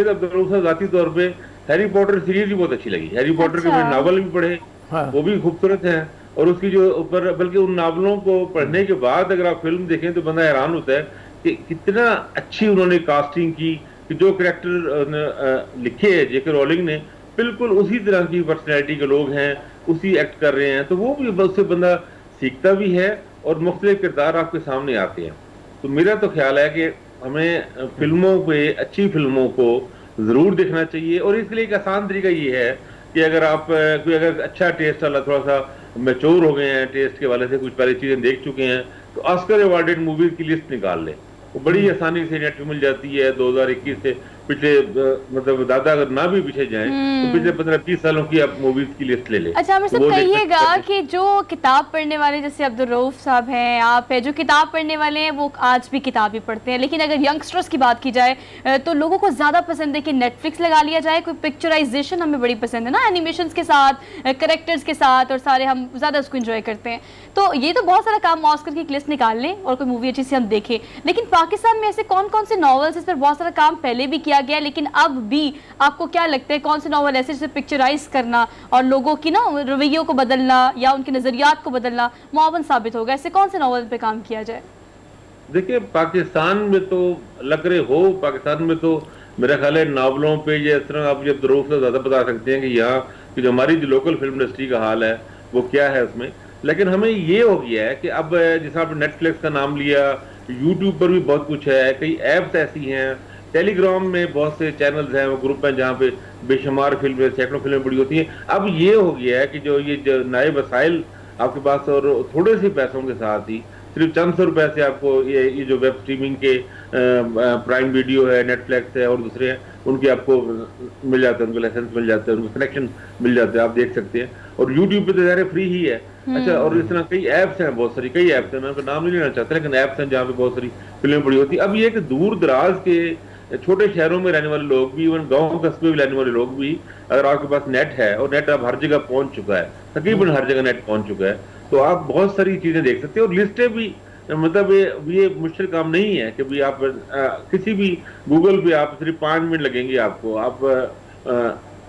तो ज़ाती तौर पे हैरी पॉटर सीरीज भी बहुत अच्छी लगी। हैरी पॉटर के मैंने नावल भी पढ़े, वो भी खूबसूरत हैं, और उसकी जो ऊपर, बल्कि उन नावलों को पढ़ने के बाद अगर आप फिल्म देखें तो बंदा हैरान होता है कि कितना अच्छी उन्होंने कास्टिंग की, कि जो कैरेक्टर लिखे है जेके रोलिंग ने, बिल्कुल उसी तरह की पर्सनैलिटी के लोग हैं, उसी एक्ट कर रहे हैं। तो वो भी उससे बंदा सीखता भी है और मुख्तलिफ किरदार आपके सामने आते हैं। तो मेरा तो ख्याल है कि हमें फिल्मों पे, अच्छी फिल्मों को ज़रूर देखना चाहिए। और इसके लिए एक आसान तरीका ये है कि अगर आप कोई अगर अच्छा टेस्ट वाला, थोड़ा सा मैच्योर हो गए हैं टेस्ट के वाले से, कुछ पहले चीज़ें देख चुके हैं, तो ऑस्कर अवार्डेड मूवीज़ की लिस्ट निकाल लें। वो बड़ी आसानी से नेट पे मिल जाती है। 2021 से पिछले मतलब दादा अगर ना भी पीछे जाएं तो पिछले 15-20 सालों की आप मूवीज की लिस्ट ले लें। अच्छा, आमिर साहब कहिएगा कि जो किताब पढ़ने वाले जैसे अब्दुल रऊफ साहब हैं, आप हैं, जो किताब पढ़ने वाले हैं वो आज भी किताब ही पढ़ते हैं, लेकिन अगर यंगस्टर्स की बात की जाए तो लोगों को ज़्यादा पसंद है कि नेटफ्लिक्स लगा लिया जाए, कोई पिक्चराइजेशन हमें बड़ी पसंद है ना, एनिमेशंस के साथ, करेक्टर्स के साथ, और सारे हम ज़्यादा उसको इन्जॉय करते हैं। तो ये तो बहुत सारा काम, ऑस्कर की एक लिस्ट निकाल लें और कोई मूवी अच्छी सी हम देखें। लेकिन पाकिस्तान में ऐसे कौन कौन से नॉवेल्स, इस पर बहुत सारा काम पहले भी किया गया, लेकिन अब भी आपको क्या लगता है कौन से नॉवल ऐसे जिसे पिक्चराइज करना और लोगों की ना रवैयों को बदलना या उनके नजरियात को बदलना मुआवन साबित होगा? ऐसे कौन से नॉवल पे काम किया जाए? देखिए, पाकिस्तान में तो लग रहे हो, पाकिस्तान में तो मेरा ख्याल है नावलों पे जिस तरह आप जब ज़रूर से ज़्यादा बता सकते हैं कि यहाँ की जो हमारी जो लोकल फिल्म इंडस्ट्री का हाल है वो क्या है उसमें। लेकिन हमें ये हो गया है कि अब जैसे आपने नेटफ्लिक्स का नाम लिया, यूट्यूब पर भी बहुत कुछ है, कई ऐप्स ऐसी हैं, टेलीग्राम में बहुत से चैनल्स हैं, वो ग्रुप हैं जहाँ पे बेशुमार फिल्में, सैकड़ों फिल्में बड़ी होती हैं। अब ये हो गया है कि जो नए वसाइल आपके पास और थोड़े से पैसों के साथ ही सिर्फ चंद सौ रुपए से आपको ये जो वेब स्ट्रीमिंग के प्राइम वीडियो है, नेटफ्लिक्स है और दूसरे हैं, उनके आपको मिल जाते हैं, उनके लाइसेंस मिल जाते हैं, उनके कनेक्शन मिल जाते हैं, आप देख सकते हैं। और यूट्यूब पे तो ज़ाहिर फ्री ही है। अच्छा, और इस तरह कई ऐप्स हैं, बहुत सारी कई ऐप्स हैं, मैं उनका नाम नहीं लेना चाहता, लेकिन ऐप्स हैं जहाँ पे बहुत सारी फिल्में बड़ी होती है। अब ये कि दूर दराज के छोटे शहरों में रहने वाले लोग भी, इवन गाँव कस्बे में रहने वाले लोग भी, अगर आपके पास नेट है, और नेट अब हर जगह पहुंच चुका है, तकरीबन हर जगह नेट पहुंच चुका है, तो आप बहुत सारी चीजें देख सकते हैं। और लिस्टें भी, मतलब ये मुश्किल काम नहीं है कि भी आप किसी भी गूगल पे आप सिर्फ 5 मिनट लगेंगे आपको, आप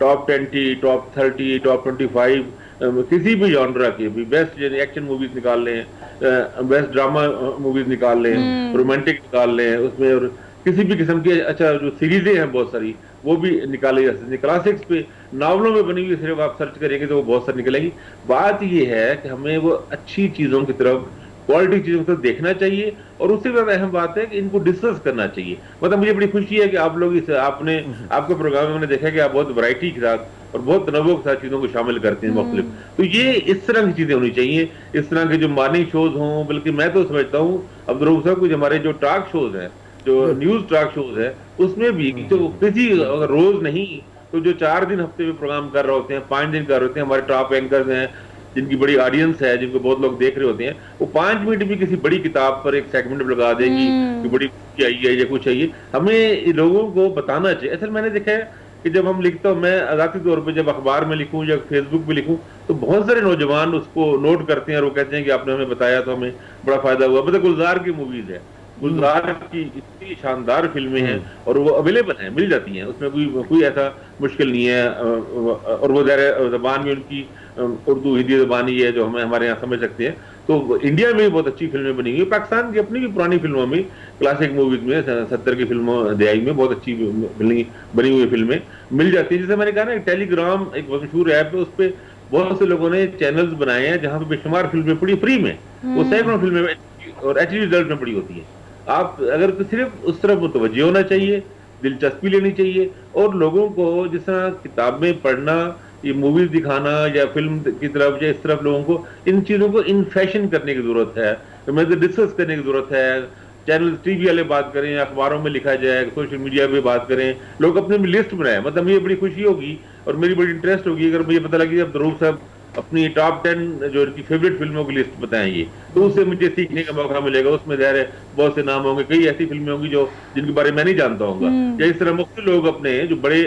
टॉप 20, टॉप 30, टॉप 25 किसी भी जॉनरा की भी बेस्ट एक्शन मूवीज निकाल लें, बेस्ट ड्रामा मूवीज निकाल लें, रोमांटिक निकाल लें उसमें, और किसी भी किस्म की अच्छा जो सीरीजें हैं बहुत सारी वो भी निकाली जा सकती है। क्लासिक्स पे नावलों में बनी हुई सिर्फ आप सर्च करेंगे तो वो बहुत सारी निकलेगी। बात ये है कि हमें वो अच्छी चीज़ों की तरफ, क्वालिटी चीज़ों की तरफ देखना चाहिए, और उससे ज़्यादा अहम बात है कि इनको डिस्कस करना चाहिए। मतलब मुझे बड़ी खुशी है कि आप लोग आपके प्रोग्राम में मैंने देखा कि आप बहुत वैरायटी के साथ और बहुत तनव्वुह के साथ चीज़ों को शामिल करते हैं मुख्तलिफ। तो ये इस तरह की चीज़ें होनी चाहिए, इस तरह के जो मॉर्निंग शोज हों, बल्कि मैं तो समझता हूँ अब्दुल रऊफ साहब कुछ हमारे जो टॉक शोज हैं, जो न्यूज टॉक शोज है, उसमें भी तो किसी अगर रोज नहीं तो जो 4 दिन हफ्ते में प्रोग्राम कर रहे होते हैं, 5 दिन कर रहे होते हैं, हमारे टॉप एंकर्स हैं जिनकी बड़ी ऑडियंस है, जिनको बहुत लोग देख रहे होते हैं, वो 5 मिनट भी किसी बड़ी किताब पर एक सेगमेंट लगा देगी कि बड़ी चाहिए है या कुछ चाहिए। हमें लोगों को बताना चाहिए। असल मैंने देखा है कि जब हम लिखता हूँ, मैं आज़ादी तौर पर जब अखबार में लिखूँ या फेसबुक पे लिखूँ, तो बहुत सारे नौजवान उसको नोट करते हैं और वो कहते हैं कि आपने हमें बताया तो हमें बड़ा फायदा हुआ। मतलब गुलजार की मूवीज है, गुलजार की इतनी शानदार फिल्में हैं और वो अवेलेबल हैं, मिल जाती हैं, उसमें कोई ऐसा मुश्किल नहीं है। और वो ज़बान में उनकी उर्दू हिंदी ज़बान ही है जो हमारे यहाँ समझ सकते हैं। तो इंडिया में भी बहुत अच्छी फिल्में बनी हुई है, पाकिस्तान की अपनी भी पुरानी फिल्मों में, क्लासिक मूवीज में, 70 की फिल्मों दयाई में बहुत अच्छी बनी हुई फिल्में मिल जाती है। जैसे मैंने कहा ना, टेलीग्राम एक मशहूर ऐप है, उस पर बहुत से लोगों ने चैनल्स बनाए हैं जहाँ पे बेशुमार फिल्में पड़ी फ्री में, वो सैकड़ों फिल्में और एचडी रिजल्ट में पड़ी होती है। आप अगर तो सिर्फ उस तरफ मुतवज्जो होना चाहिए, दिलचस्पी लेनी चाहिए, और लोगों को जिस तरह किताबें पढ़ना, ये मूवीज दिखाना या फिल्म की तरफ या इस तरफ, लोगों को इन चीजों को इन फैशन करने की जरूरत है, मतलब डिस्कस करने की जरूरत है। चैनल टीवी वाले बात करें, अखबारों में लिखा जाए, सोशल मीडिया पे बात करें, लोग अपने लिस्ट बनाए। मतलब मुझे बड़ी खुशी होगी और मेरी बड़ी इंटरेस्ट होगी अगर मुझे पता लगी अब ध्रुव साहब अपनी टॉप 10 जो उनकी फेवरेट फिल्मों की लिस्ट बताएंगे, तो उससे मुझे सीखने का मौका मिलेगा। उसमें ज़ाहिर है बहुत से नाम होंगे, कई ऐसी फिल्में होंगी जो जिनके बारे में मैं नहीं जानता हूँगा, या इस तरह मुख्तलिफ लोग अपने जो बड़े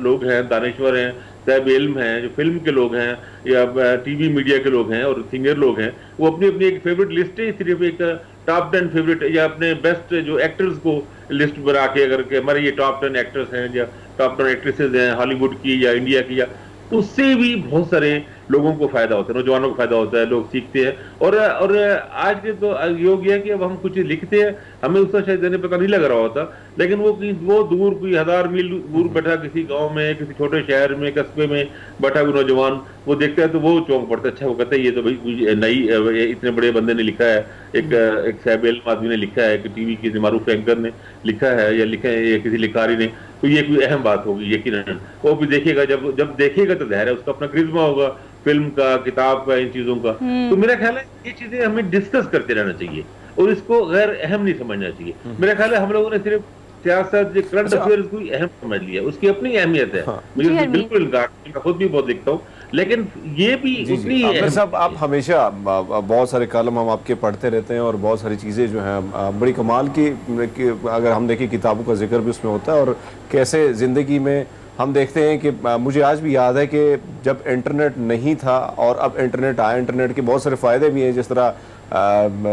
लोग हैं, दानिश्वर हैं, साहब इल्म हैं, जो फिल्म के लोग हैं या टीवी मीडिया के लोग हैं और सीनियर लोग हैं, वो अपनी अपनी एक फेवरेट लिस्ट है, सिर्फ एक टॉप 10 फेवरेट या अपने बेस्ट जो एक्टर्स को लिस्ट बना के, अगर के हमारे ये टॉप 10 एक्टर्स हैं या टॉप 10 एक्ट्रेसेस हैं हॉलीवुड की या इंडिया की, या उससे भी बहुत सारे लोगों को फायदा होता है, नौजवानों को फायदा होता है, लोग सीखते हैं। और आज के तो योग है कि अब हम कुछ लिखते हैं, हमें उसका शायद देने पता नहीं लग रहा होता, लेकिन वो दूर कोई 1000 मील दूर बैठा किसी गांव में, किसी छोटे शहर में, कस्बे में बैठा हुआ नौजवान वो देखता है तो वो चौंक पड़ता है। अच्छा, वो कहता है ये तो भाई नई इतने बड़े बंदे ने लिखा है, एक साहब इल्म आदमी ने लिखा है, कि टीवी के मारूफ एंकर ने लिखा है या लिखा है, या किसी लिखारी ने, तो ये कोई अहम बात होगी यकीनन। वो भी देखेगा, जब देखेगा तो ज़ाहिर है उसका अपना क्रिज्मा होगा, फिल्म का, किताब का, इन चीजों का। तो मेरा ख्याल है ये चीजें हमें डिस्कस करते रहना चाहिए और इसको गैर अहम नहीं समझना चाहिए। मेरा ख्याल है हम लोगों ने सिर्फ सियासत, करंट अफेयर्स को अहम समझ लिया, उसकी अपनी अहमियत है। मुझे बिल्कुल इनकार, मैं खुद भी बहुत लिखता हूँ, लेकिन ये भी उतनी आमिर साहब, आप हमेशा बहुत सारे कॉलम हम आपके पढ़ते रहते हैं और बहुत सारी चीज़ें जो हैं बड़ी कमाल की, अगर हम देखें किताबों का जिक्र भी उसमें होता है, और कैसे ज़िंदगी में हम देखते हैं कि मुझे आज भी याद है कि जब इंटरनेट नहीं था और अब इंटरनेट आया, इंटरनेट के बहुत सारे फ़ायदे भी हैं, जिस तरह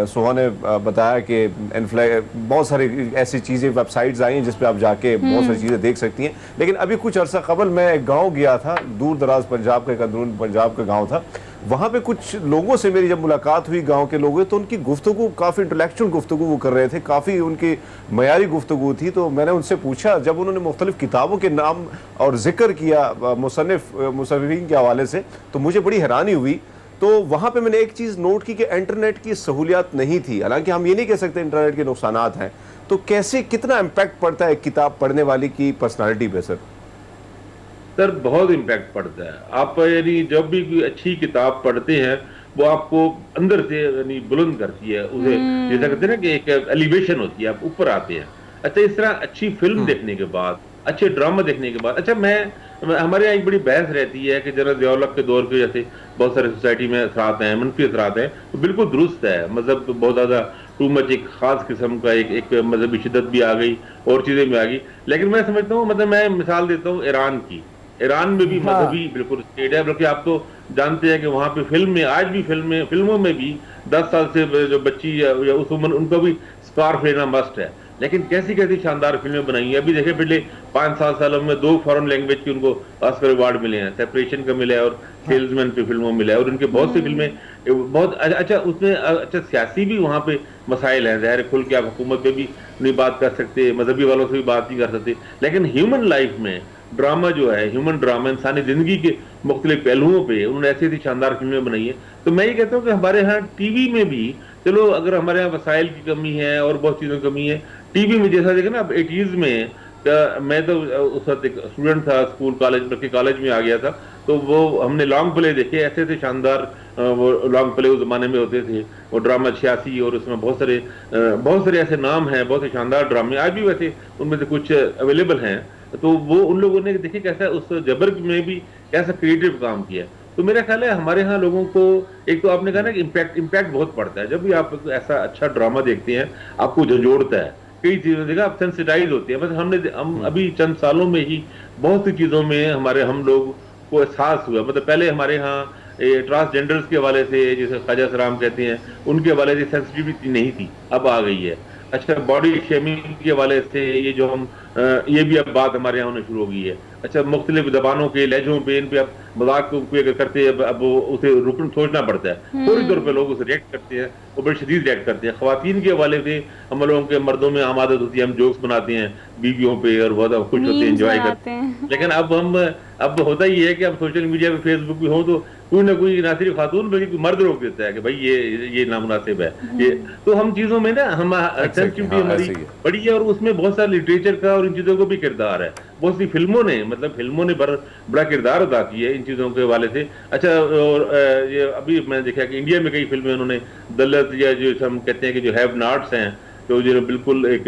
सोहा ने बताया कि बहुत सारी ऐसी चीज़ें, वेबसाइट्स आई हैं जिस पे आप जाके बहुत सारी चीज़ें देख सकती हैं। लेकिन अभी कुछ अर्सा कबल मैं एक गांव गया था, दूर दराज पंजाब का, एक अंदरून पंजाब का गांव था। वहाँ पे कुछ लोगों से मेरी जब मुलाकात हुई, गांव के लोगों, तो उनकी गुफ्तगू काफ़ी इंटेलेक्चुअल गुफ्तगू वो कर रहे थे, काफ़ी उनकी मयारी गुफ्तगू थी। तो मैंने उनसे पूछा, जब उन्होंने मुख्तलिफ किताबों के नाम और जिक्र किया मुसन्निफ़ीन के हवाले से, तो मुझे बड़ी हैरानी हुई। तो वहाँ पे मैंने एक चीज़ नोट की कि इंटरनेट की सहूलियात नहीं थी। हालांकि हम ये नहीं कह सकते इंटरनेट के नुकसानात हैं, तो कैसे, कितना इम्पैक्ट पड़ता है किताब पढ़ने वाले की पर्सनालिटी पे सर? सर बहुत इम्पैक्ट पड़ता है। आप यानी जब भी कोई अच्छी किताब पढ़ते हैं, वो आपको अंदर से यानी बुलंद करती है, उसे जैसा कहते हैं ना कि एक एलिवेशन होती है, आप ऊपर आते हैं। अच्छा, इस तरह अच्छी फिल्म देखने के बाद, अच्छे ड्रामा देखने के बाद, अच्छा हमारे यहाँ एक बड़ी बहस रहती है कि जरा ज़िया-उल-हक के दौर के जैसे बहुत सारे सोसाइटी में असरात हैं, मनफी असरात हैं, तो बिल्कुल दुरुस्त है। मजहब तो बहुत ज़्यादा टू मच, एक खास किस्म का एक मजहबी शिद्दत भी आ गई और चीज़ें भी आ गई। लेकिन मैं समझता हूँ, मतलब मैं मिसाल देता हूँ ईरान की, ईरान में भी मजहबी बिल्कुल स्टेट है, बल्कि आप तो जानते हैं कि वहाँ पे फिल्म में, आज भी फिल्मों में भी 10 साल से जो बच्ची या उस उम्र, उनको भी स्कार्फ लेना मस्ट है। लेकिन कैसी कैसी शानदार फिल्में बनाई हैं। अभी देखिए पिछले 5-7 सालों में 2 फॉरेन लैंग्वेज के उनको ऑस्कर अवार्ड मिले हैं, सेपरेशन का मिला है और सेल्समैन पे फिल्मों मिला है, और उनके बहुत सी फिल्में बहुत अच्छा, उसमें अच्छा सियासी भी वहाँ पे मसाइल हैं। ज़ाहिर खुल के आप हुकूमत पे भी नहीं बात कर सकते, मजहबी वालों से भी बात नहीं कर सकते, लेकिन ह्यूमन लाइफ में ड्रामा जो है, ह्यूमन ड्रामा, इंसानी जिंदगी के मुख्तलिफ पहलुओं पे उन्होंने ऐसी ऐसी शानदार फिल्में बनाई है। तो मैं ये कहता हूँ कि हमारे यहाँ टीवी में भी, चलो अगर हमारे यहाँ वसाइल की कमी है और बहुत चीज़ों की कमी है, टीवी में जैसा देखें ना, अब 80s में मैं तो उस वक्त एक स्टूडेंट था, स्कूल कॉलेज, बल्कि कॉलेज में आ गया था, तो वो हमने लॉन्ग प्ले देखे, ऐसे ऐसे शानदार वो लॉन्ग प्ले उस जमाने में होते थे, वो ड्रामा 86, और उसमें बहुत सारे ऐसे नाम हैं, बहुत से शानदार ड्रामे आज भी वैसे उनमें से कुछ अवेलेबल हैं। तो वो उन लोगों ने देखिए कैसा उस जबर में भी कैसा क्रिएटिव काम किया। तो मेरा ख्याल है हमारे यहाँ लोगों को, एक तो आपने कहा ना कि इम्पैक्ट बहुत पड़ता है। जब भी आप ऐसा अच्छा ड्रामा देखते हैं, आपको झंझोड़ता है, कई चीज़ों देखा आप सेंसिटाइज होते हैं। बस हम अभी चंद सालों में ही बहुत सी चीज़ों में हम लोग को एहसास हुआ। मतलब पहले हमारे यहाँ ट्रांसजेंडर्स के हवाले से, जैसे ख्वाजा सलाम कहते हैं, उनके हवाले से सेंसिटिविटी नहीं थी, अब आ गई है। अच्छा, बॉडी शेमिंग के हवाले से ये जो हम ये भी अब बात हमारे यहाँ होने शुरू हो गई है। अच्छा, मुख्तलिफ जबानों के लहजों पे इन पे अब मजाक को अगर करते हैं, अब उसे रुकन सोचना पड़ता है, फौरी तौर पे लोग उसे रिएक्ट करते हैं और बड़े शदीद रिएक्ट करते हैं। खवातीन के हवाले से हम लोगों के मर्दों में आम आदत होती है, हम जोक्स बनाते हैं बीवियों पे और बहुत खुश होते हैं, एंजॉय करते हैं। लेकिन अब होता ही है कि अब सोशल मीडिया पे फेसबुक पे हो तो कोई ना कोई, ना सिर्फ खातून बल्कि कोई मर्द रोक देता है कि भाई ये नामुनासिब है ये। तो हम चीजों में ना हम सेंसिटिविटी हमारी बड़ी है और उसमें बहुत सारा लिटरेचर का और इन चीजों को भी किरदार है। बहुत सी फिल्मों ने बड़ा किरदार अदा किया है इन चीजों के हवाले से। अच्छा, और ये अभी मैंने देखा कि इंडिया में कई फिल्में उन्होंने दलित या जो हम कहते हैं कि जो हैव नॉट्स हैं, जो बिल्कुल एक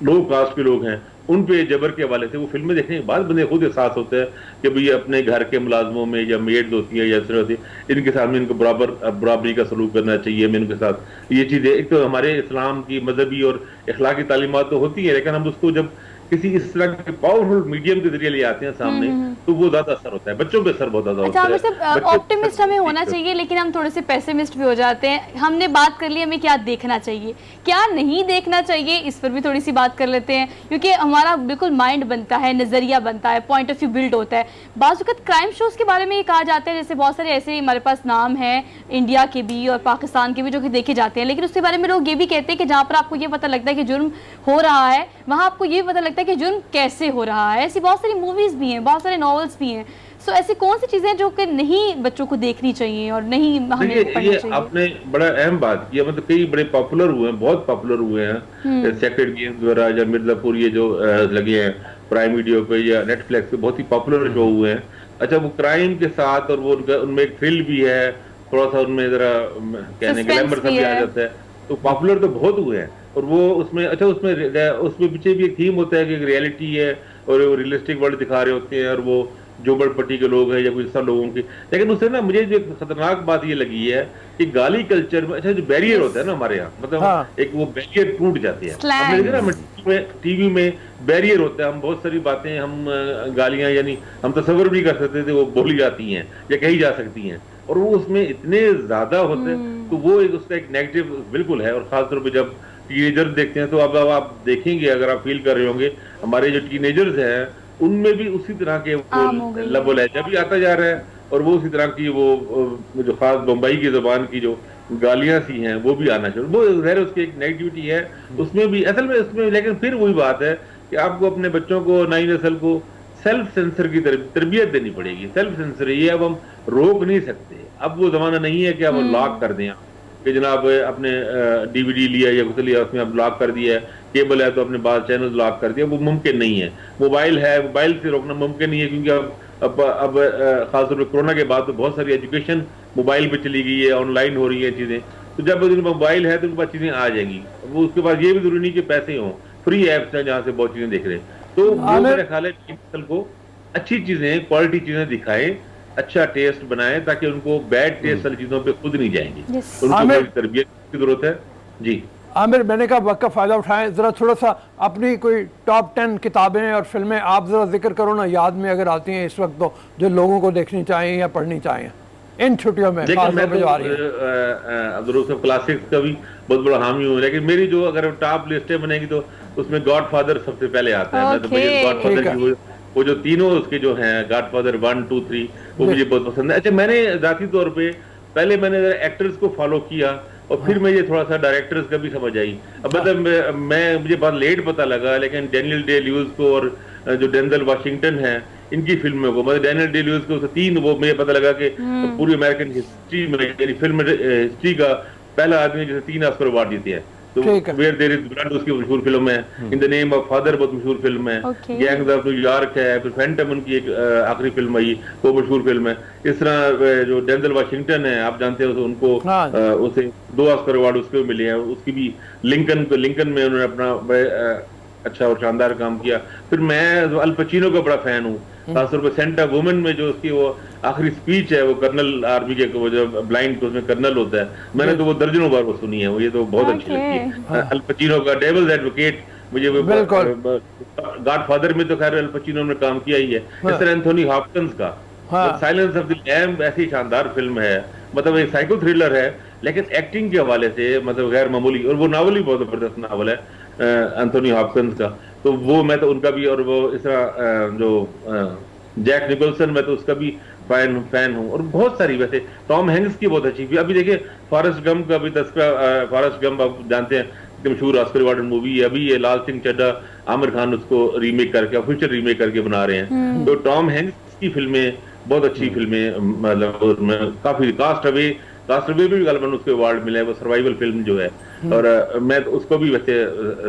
लो कास्ट के लोग हैं, उन पे जबर के हवाले से वो फिल्में देखने के बाद बंदे खुद एहसास होता है कि भाई अपने घर के मुलाजमों में या मेड्स होती है या इस तरह होती है, इनके साथ में इनको बराबरी का सलूक करना चाहिए। मैं इनके साथ ये चीजें, एक तो हमारे इस्लाम की मजहबी और इखलाकी तालीमात तो होती है, लेकिन हम उसको जब किसी इस तरह के पावरफुल मीडियम के जरिए ले आते हैं सामने तो वो ज्यादा असर होता है, बच्चों पे असर बहुत ज्यादा होता है। अच्छा, ऑप्टिमिस्ट हमें होना चाहिए, लेकिन हम थोड़े से पेसिमिस्ट भी हो जाते हैं। हमने बात कर ली हमें क्या देखना चाहिए, क्या नहीं देखना चाहिए, इस पर भी थोड़ी सी बात कर लेते हैं, क्योंकि हमारा बिल्कुल माइंड बनता है, नजरिया बनता है, पॉइंट ऑफ व्यू बिल्ड होता है। बाज़ वक़्त क्राइम शोज के बारे में ये कहा जाता है, जैसे बहुत सारे ऐसे हमारे पास नाम है इंडिया के भी और पाकिस्तान के भी जो कि देखे जाते हैं, लेकिन उसके बारे में लोग ये भी कहते हैं कि जहाँ पर आपको ये पता लगता है कि जुर्म हो रहा है, वहाँ आपको ये पता लगता है कि जुर्म कैसे हो रहा है। ऐसी बहुत सारी मूवीज भी हैं, बहुत सारे नॉवेल्स भी हैं। सो ऐसी कौन सी चीजें जो कि नहीं बच्चों को देखनी चाहिए और नहीं हमें पढ़ना चाहिए? आपने बड़ा अहम बात की है, मतलब कई बड़े पॉपुलर हुए हैं, बहुत पॉपुलर हुए हैं, सेक्रेड गेम्स वगैरह या मिर्जापुर ये जो लगे हैं प्राइम वीडियो पे या नेटफ्लिक्स पे, बहुत ही पॉपुलर शो हुए हैं। अच्छा, वो क्राइम के साथ और वो उनमें एक थ्रिल भी है, थोड़ा सा उनमें जरा कहने ग्लैमर सा भी आ जाता है, तो पॉपुलर तो बहुत हुए हैं। और वो उसमें अच्छा उसमें पीछे भी एक थीम होता है कि एक रियलिटी है और वो रियलिस्टिक वर्ल्ड दिखा रहे होते हैं और वो जोबड़पट्टी के लोग हैं या कुछ सब लोगों की। लेकिन उससे ना मुझे जो खतरनाक बात ये लगी है कि गाली कल्चर में अच्छा जो बैरियर होता है ना हमारे यहाँ, मतलब एक वो बैरियर टूट जाते हैं। टीवी में बैरियर होता है, हम बहुत सारी बातें हम गालियां यानी हम तसव्वुर भी कर सकते थे वो बोली जाती हैं या कही जा सकती हैं, और वो उसमें इतने ज्यादा होते हैं, तो वो एक उसका एक नेगेटिव बिल्कुल है। और खासतौर पर जब टीनेजर्स देखते हैं तो अब आप देखेंगे, अगर आप फील कर रहे होंगे, हमारे जो टीनेजर्स हैं उनमें भी उसी तरह के वो लबो लहजा भी आता जा रहा है और वो उसी तरह की वो जो खास बम्बई की जुबान की जो गालियां सी हैं वो भी आना चाहिए। वो ज़ाहिर उसकी एक नेगेटिविटी है उसमें भी, असल में उसमें। लेकिन फिर वही बात है कि आपको अपने बच्चों को, नई नस्ल को सेल्फ सेंसर की तरबियत देनी पड़ेगी। सेल्फ सेंसर ये अब हम रोक नहीं सकते, अब वो जमाना नहीं है कि आप लॉक कर दें कि जनाब अपने डीवीडी लिया या कुछ लिया उसमें अब लॉक कर दिया है, केबल है तो अपने बाद चैनल लॉक कर दिया, वो मुमकिन नहीं है। मोबाइल है, मोबाइल से रोकना मुमकिन नहीं है, क्योंकि अब खासतौर पर कोरोना के बाद तो बहुत सारी एजुकेशन मोबाइल पे चली गई है, ऑनलाइन हो रही है चीजें। तो जब उनके मोबाइल है तो उनके पास चीजें आ जाएंगी। वो उसके बाद ये भी जरूरी नहीं कि पैसे हों, फ्री ऐप्स हैं जहाँ से बहुत चीजें देख रहे हैं। तो वो मेरा ख्याल है को अच्छी चीजें, क्वालिटी चीजें दिखाएं, अच्छा टेस्ट बनाएं, ताकि उनको बैड टेस्ट वाली चीजों पे खुद नहीं जाएंगे। उनको तरबियत की जरूरत है। जी आमिर, मैंने कहा वक्त का फ़ायदा उठाएं, ज़रा थोड़ा सा अपनी कोई टॉप 10 किताबें और फिल्में आप ज़रा जिक्र करो ना, याद में अगर आती हैं इस वक्त तो, जो लोगों को देखनी चाहिए या पढ़नी चाहिए इन छुट्टियों में। अब्दुल रऊफ क्लासिक्स का भी बहुत बड़ा हामी हूँ, लेकिन मेरी जो अगर टॉप लिस्टें बनेगी तो उसमें गॉडफादर सबसे पहले आता है। गॉडफादर की वो जो तीनों उसके जो हैं, गॉडफादर 1, 2, 3, वो मुझे बहुत पसंद है। अच्छा, मैंने जाती तौर पे पहले मैंने एक्टर्स को फॉलो किया और फिर मुझे थोड़ा सा डायरेक्टर्स का भी समझ आई। अब मतलब मुझे बहुत लेट पता लगा, लेकिन डैनियल डे ल्यूज को और जो डेंजल वाशिंगटन है इनकी फिल्मों को, मतलब डैनियल डे ल्यूज को 3 वो मुझे पता लगा कि पूरी अमेरिकन हिस्ट्री में यानी फिल्म हिस्ट्री का पहला आदमी जिसे 3 ऑस्कर अवार्ड जीते हैं। तो वेयर देयर इज ब्लड उसकी मशहूर फिल्म है, in the name of father बहुत मशहूर फिल्म है, गैंग्स ऑफ न्यूयॉर्क है, फिर फैंटम उनकी एक आखिरी फिल्म आई वो मशहूर फिल्म है। इस तरह जो डेंजल वाशिंगटन है आप जानते हो, उनको उसे 2 ऑस्कर अवार्ड उसके मिले हैं। उसकी भी लिंकन में उन्होंने अपना अच्छा और शानदार काम किया। फिर मैं अल पचीनो का बड़ा फैन हूँ, खासतौर पर सेंट ऑफ वुमेन में जो उसकी वो आखिरी स्पीच है, वो कर्नल आर्मी के वो जो ब्लाइंड उसमें कर्नल होता है, मैंने तो वो दर्जनों बार वो सुनी है, वो ये तो बहुत अच्छी लगती है। अल पचीनो का डेविल्स एडवोकेट मुझे गॉडफादर में तो खैर अल पचीनो ने काम किया ही है। इस तरह एंथोनी हॉपकिंस का साइलेंस ऑफ द लैम्ब ऐसी शानदार फिल्म है, मतलब एक साइको थ्रिलर है लेकिन एक्टिंग के हवाले से मतलब गैर मामूली, और वो नावल भी बहुत जबरदस्त नावल है एंथोनी हॉपकिंस का, तो वो मैं तो उनका भी, और वो इस तरह जो जैक निकोलसन, मैं तो उसका भी फैन हूँ। और बहुत सारी, वैसे टॉम हैंक्स की बहुत अच्छी, अभी देखिए फॉरेस्ट गंप का भी तस्करा, फॉरेस्ट गंप आप जानते हैं मशहूर ऑस्कर अवार्ड मूवी है, अभी ये लाल सिंह चड्ढा आमिर खान उसको रीमेक करके, ऑफिशियल रीमेक करके बना रहे हैं। तो टॉम हैंक्स की फिल्में बहुत अच्छी फिल्में, मतलब काफी कास्ट अवे भी गालिबन उसको अवार्ड मिला है, वो सर्वाइवल फिल्म जो है। और मैं तो उसको भी वैसे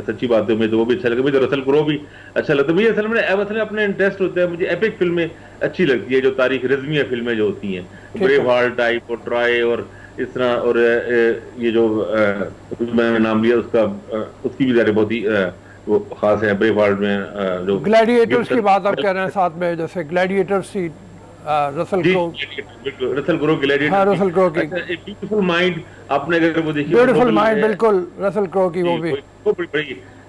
सच्ची बात है, मुझे तो वो भी अच्छा लगा, मुझे रसल क्रो भी अच्छा लगता है। मुझे असल में अपने इंटरेस्ट होता है, मुझे एपिक फिल्में अच्छी लगती है, जो तारीख रज़मिया फिल्में जो होती हैं, ब्रेव हार्ट टाइप और ट्राई और इस तरह, और ये जो मैंने नाम लिया उसका, उसकी भी ज़रा बहुत ही वो खास है ब्रेव हार्ट में जो ग्लैडिएटर्स की बात आप कह रहे हैं साथ में, जैसे ग्लैडिएटर्स थी रसल क्रो ग्लैडिएटर, हाँ रसल क्रो की ब्यूटीफुल माइंड, आपने अगर वो देखी, ब्यूटीफुल माइंड, बिल्कुल रसल क्रो की वो भी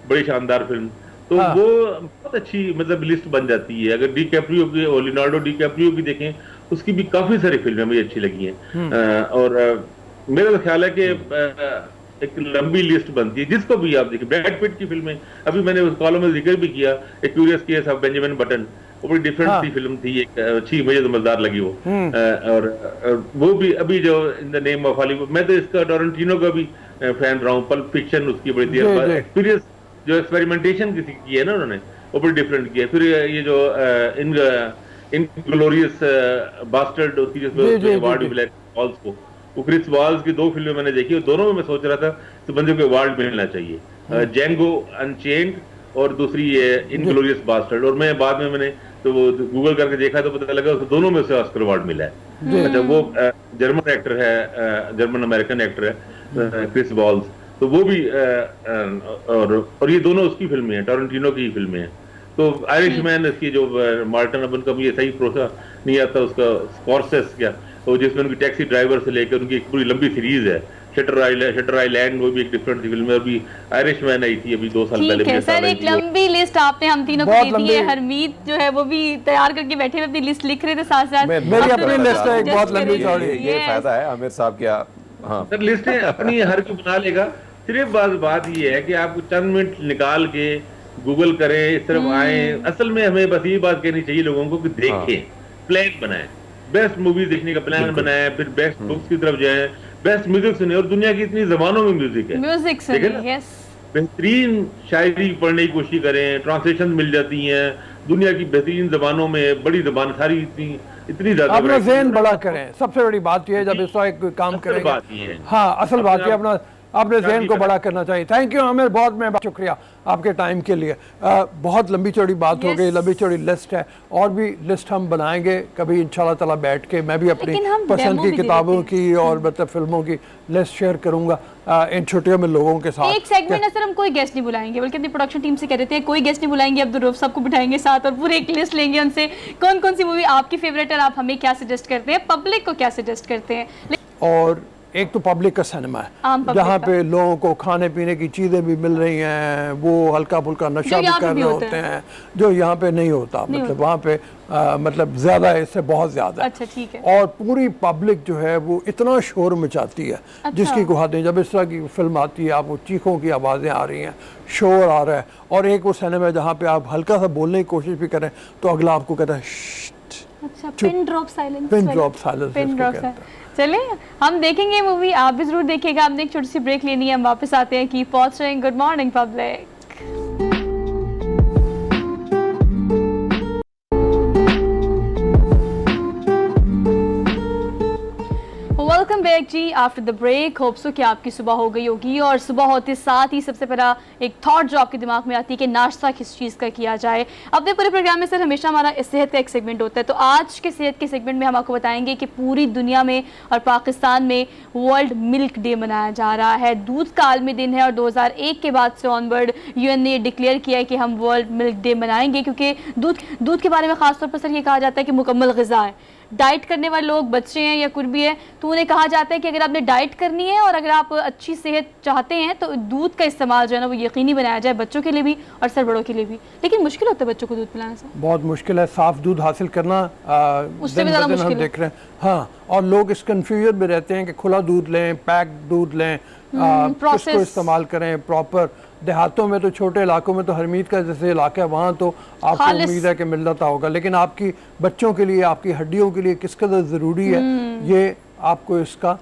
बड़ी शानदार फिल्म। तो हाँ। वो बहुत अच्छी मतलब लिस्ट बन जाती है। अगर डी कैप्रियो की और लियोनार्डो डी कैप्रियो की देखें, उसकी भी काफी सारी फिल्में मुझे अच्छी लगी हैं। और मेरा तो ख्याल है कि एक लंबी लिस्ट बनती है, जिसको भी आप देखिए। ब्रैड पिट की फिल्में, अभी मैंने उस कॉलम में जिक्र भी किया, एक curious case of Benjamin button, वो बड़ी डिफरेंट सी फिल्म थी, एक अच्छी, मुझे तो मजेदार लगी वो। और वो भी अभी जो in the name of Hollywood, मैं तो इसका टोरेंटिनो का भी फैन रहा हूँ। पल्प फिक्शन उसकी बड़ी देर एक्सपीरियंस, जो एक्सपेरिमेंटेशन की है ना उन्होंने, वो बड़ी डिफरेंट की है। फिर ये जो इनग्लोरियस बास्टर्ड, उसकी जिसमें अवार्ड मिला वॉल्स को, वो क्रिस वॉल्स की 2 फिल्में मैंने देखी, और दोनों में मैं सोच रहा था तो बंदे को अवार्ड मिलना चाहिए, जेंगो अनचेन्ड और दूसरी ये इनग्लोरियस बास्टर्ड। और मैं बाद में मैंने तो वो गूगल करके देखा तो पता लगा उसको दोनों में से ऑस्कर अवार्ड मिला है। अच्छा, वो जर्मन एक्टर है, जर्मन अमेरिकन एक्टर है क्रिस वॉल्स, तो वो भी और ये दोनों उसकी फिल्में हैं, टोरेंटिनो की फिल्में हैं। तो आयरिशमैन, इसकी जो मार्टिन अब उनका मुझे सही प्रोसा नहीं आता उसका, स्कॉर्सेस क्या, तो जिसमें उनकी टैक्सी ड्राइवर से लेकर उनकी एक पूरी लंबी सीरीज है, शटर आइलैंड, वो भी एक डिफरेंट सी फिल्म है। अभी आयरिशमैन आई थी अभी 2 साल पहले। ठीक है सर, एक लंबी लिस्ट आपने हम तीनों को दे दी है। हरमीत जो है वो भी तैयार करके बैठे हुए अपनी लिस्ट लिख रहे थे साथ साथ। मेरी अपनी लिस्ट है एक बहुत लंबी चौड़ी। ये फायदा है आमिर साहब क्या, हाँ सर लिस्टें अपनी हर कोई बना लेगा। सिर्फ बात ये है कि आप चंद मिनट निकाल के गूगल करें, इस तरफ आए। असल में हमें बस ये बात कहनी चाहिए लोगों को कि देखें, प्लान बनाएं, बेस्ट मूवीज देखने का प्लान बनाएं, फिर बेस्ट बुक्स की तरफ जाएं, बेस्ट म्यूजिक सुने। और दुनिया की इतनी जबानों में म्यूजिक है, म्यूजिक सुने, यस, बेहतरीन शायरी पढ़ने की कोशिश करें, ट्रांसलेशन मिल जाती हैं दुनिया की बेहतरीन जबानों में, बड़ी जबान सारी इतनी ज्यादा। अपना ज़हन बड़ा करें, सबसे बड़ी बात यह है जब इस वक्त कोई काम करेंगे। हाँ, असल बात है अपने ज़हन को बड़ा करना चाहिए। थैंक यू आमिर, बहुत शुक्रिया आपके टाइम के लिए। बहुत लंबी चौड़ी बात हो गई, लंबी चौड़ी लिस्ट है, और भी लिस्ट हम बनाएंगे कभी इंशाल्लाह ताला बैठ के। मैं भी अपनी पसंद की किताबों की और मतलब फिल्मों की लिस्ट शेयर करूंगा इन छुट्टियों में लोगों के साथ। एक सेगमेंट है सर, हम कोई गेस्ट नहीं बुलाएंगे, बल्कि अपनी प्रोडक्शन टीम से कह रहे थे कोई गेस्ट नहीं बुलाएंगे, अब्दुल रऊफ साहब को बिठाएंगे साथ और पूरी एक लिस्ट लेंगे उनसे कौन कौन सी मूवी आपकी फेवरेट है और आप हमें क्या सजेस्ट करते हैं, पब्लिक को क्या सजेस्ट करते हैं। और एक तो पब्लिक का सिनेमा है जहाँ पे लोगों को खाने पीने की चीज़ें भी मिल रही हैं, वो हल्का फुल्का नशा भी कर रहे होते हैं, जो यहाँ पे नहीं होता। मतलब वहाँ पे मतलब ज़्यादा है, इससे बहुत ज़्यादा। अच्छा, ठीक है। और पूरी पब्लिक जो है वो इतना शोर मचाती है, जिसकी को हाथ नहीं। जब इस तरह की फिल्म आती है, आपको चीखों की आवाज़ें आ रही हैं, शोर आ रहा है। और एक वो सिनेमा है जहाँ पे आप हल्का सा बोलने की कोशिश भी करें तो अगला आपको कहता है अच्छा, pin drop silence, pin drop silence. चले हम देखेंगे मूवी, आप भी जरूर देखिएगा। हमने एक छोटी सी ब्रेक लेनी है, हम वापस आते हैं। Keep watching, good morning public. Welcome back जी after the break. Hope so कि आपकी सुबह हो गई होगी, और सुबह होते साथ ही सबसे पहला एक थॉट जो आपके दिमाग में आती है कि नाश्ता किस चीज़ का किया जाए। अपने पूरे प्रोग्राम में सर हमेशा हमारा सेहत का एक सेगमेंट होता है, तो आज के सेहत के सेगमेंट में हम आपको बताएंगे कि पूरी दुनिया में और पाकिस्तान में वर्ल्ड मिल्क डे मनाया जा रहा है। दूध का आलमी दिन है, और 2001 के बाद से ऑनवर्ड UN ने डिक्लेयर किया है कि हम वर्ल्ड मिल्क डे मनाएंगे, क्योंकि दूध के बारे में खासतौर पर सर ये कहा जाता है कि मुकम्मल ग़िज़ा है। डाइट करने वाले लोग बच्चे हैं या कुछ भी है तो उन्हें कहा जाता है कि अगर आपने डाइट करनी है और अगर आप अच्छी सेहत चाहते हैं तो दूध का इस्तेमाल जो है ना वो यकीनी बनाया जाए, बच्चों के लिए भी और सर बड़ों के लिए भी। लेकिन मुश्किल होता है बच्चों को दूध पिलाने से, बहुत मुश्किल है, साफ दूध हासिल करना उससे भी दिन ज़्यादा ब दिन हम मुश्किल है। देख रहे हैं। हाँ, और लोग इस कन्फ्यूजन में रहते हैं कि खुला दूध लें, पैक दूध लें, किसको process। इस्तेमाल करें प्रॉपर। देहातों में तो, छोटे इलाकों में तो, हरमीद का जैसे इलाका है वहाँ तो आपको खालिस। उम्मीद है कि मिल जाता होगा, लेकिन आपकी बच्चों के लिए, आपकी हड्डियों के लिए किस कदर ज़रूरी है ये आपको इसका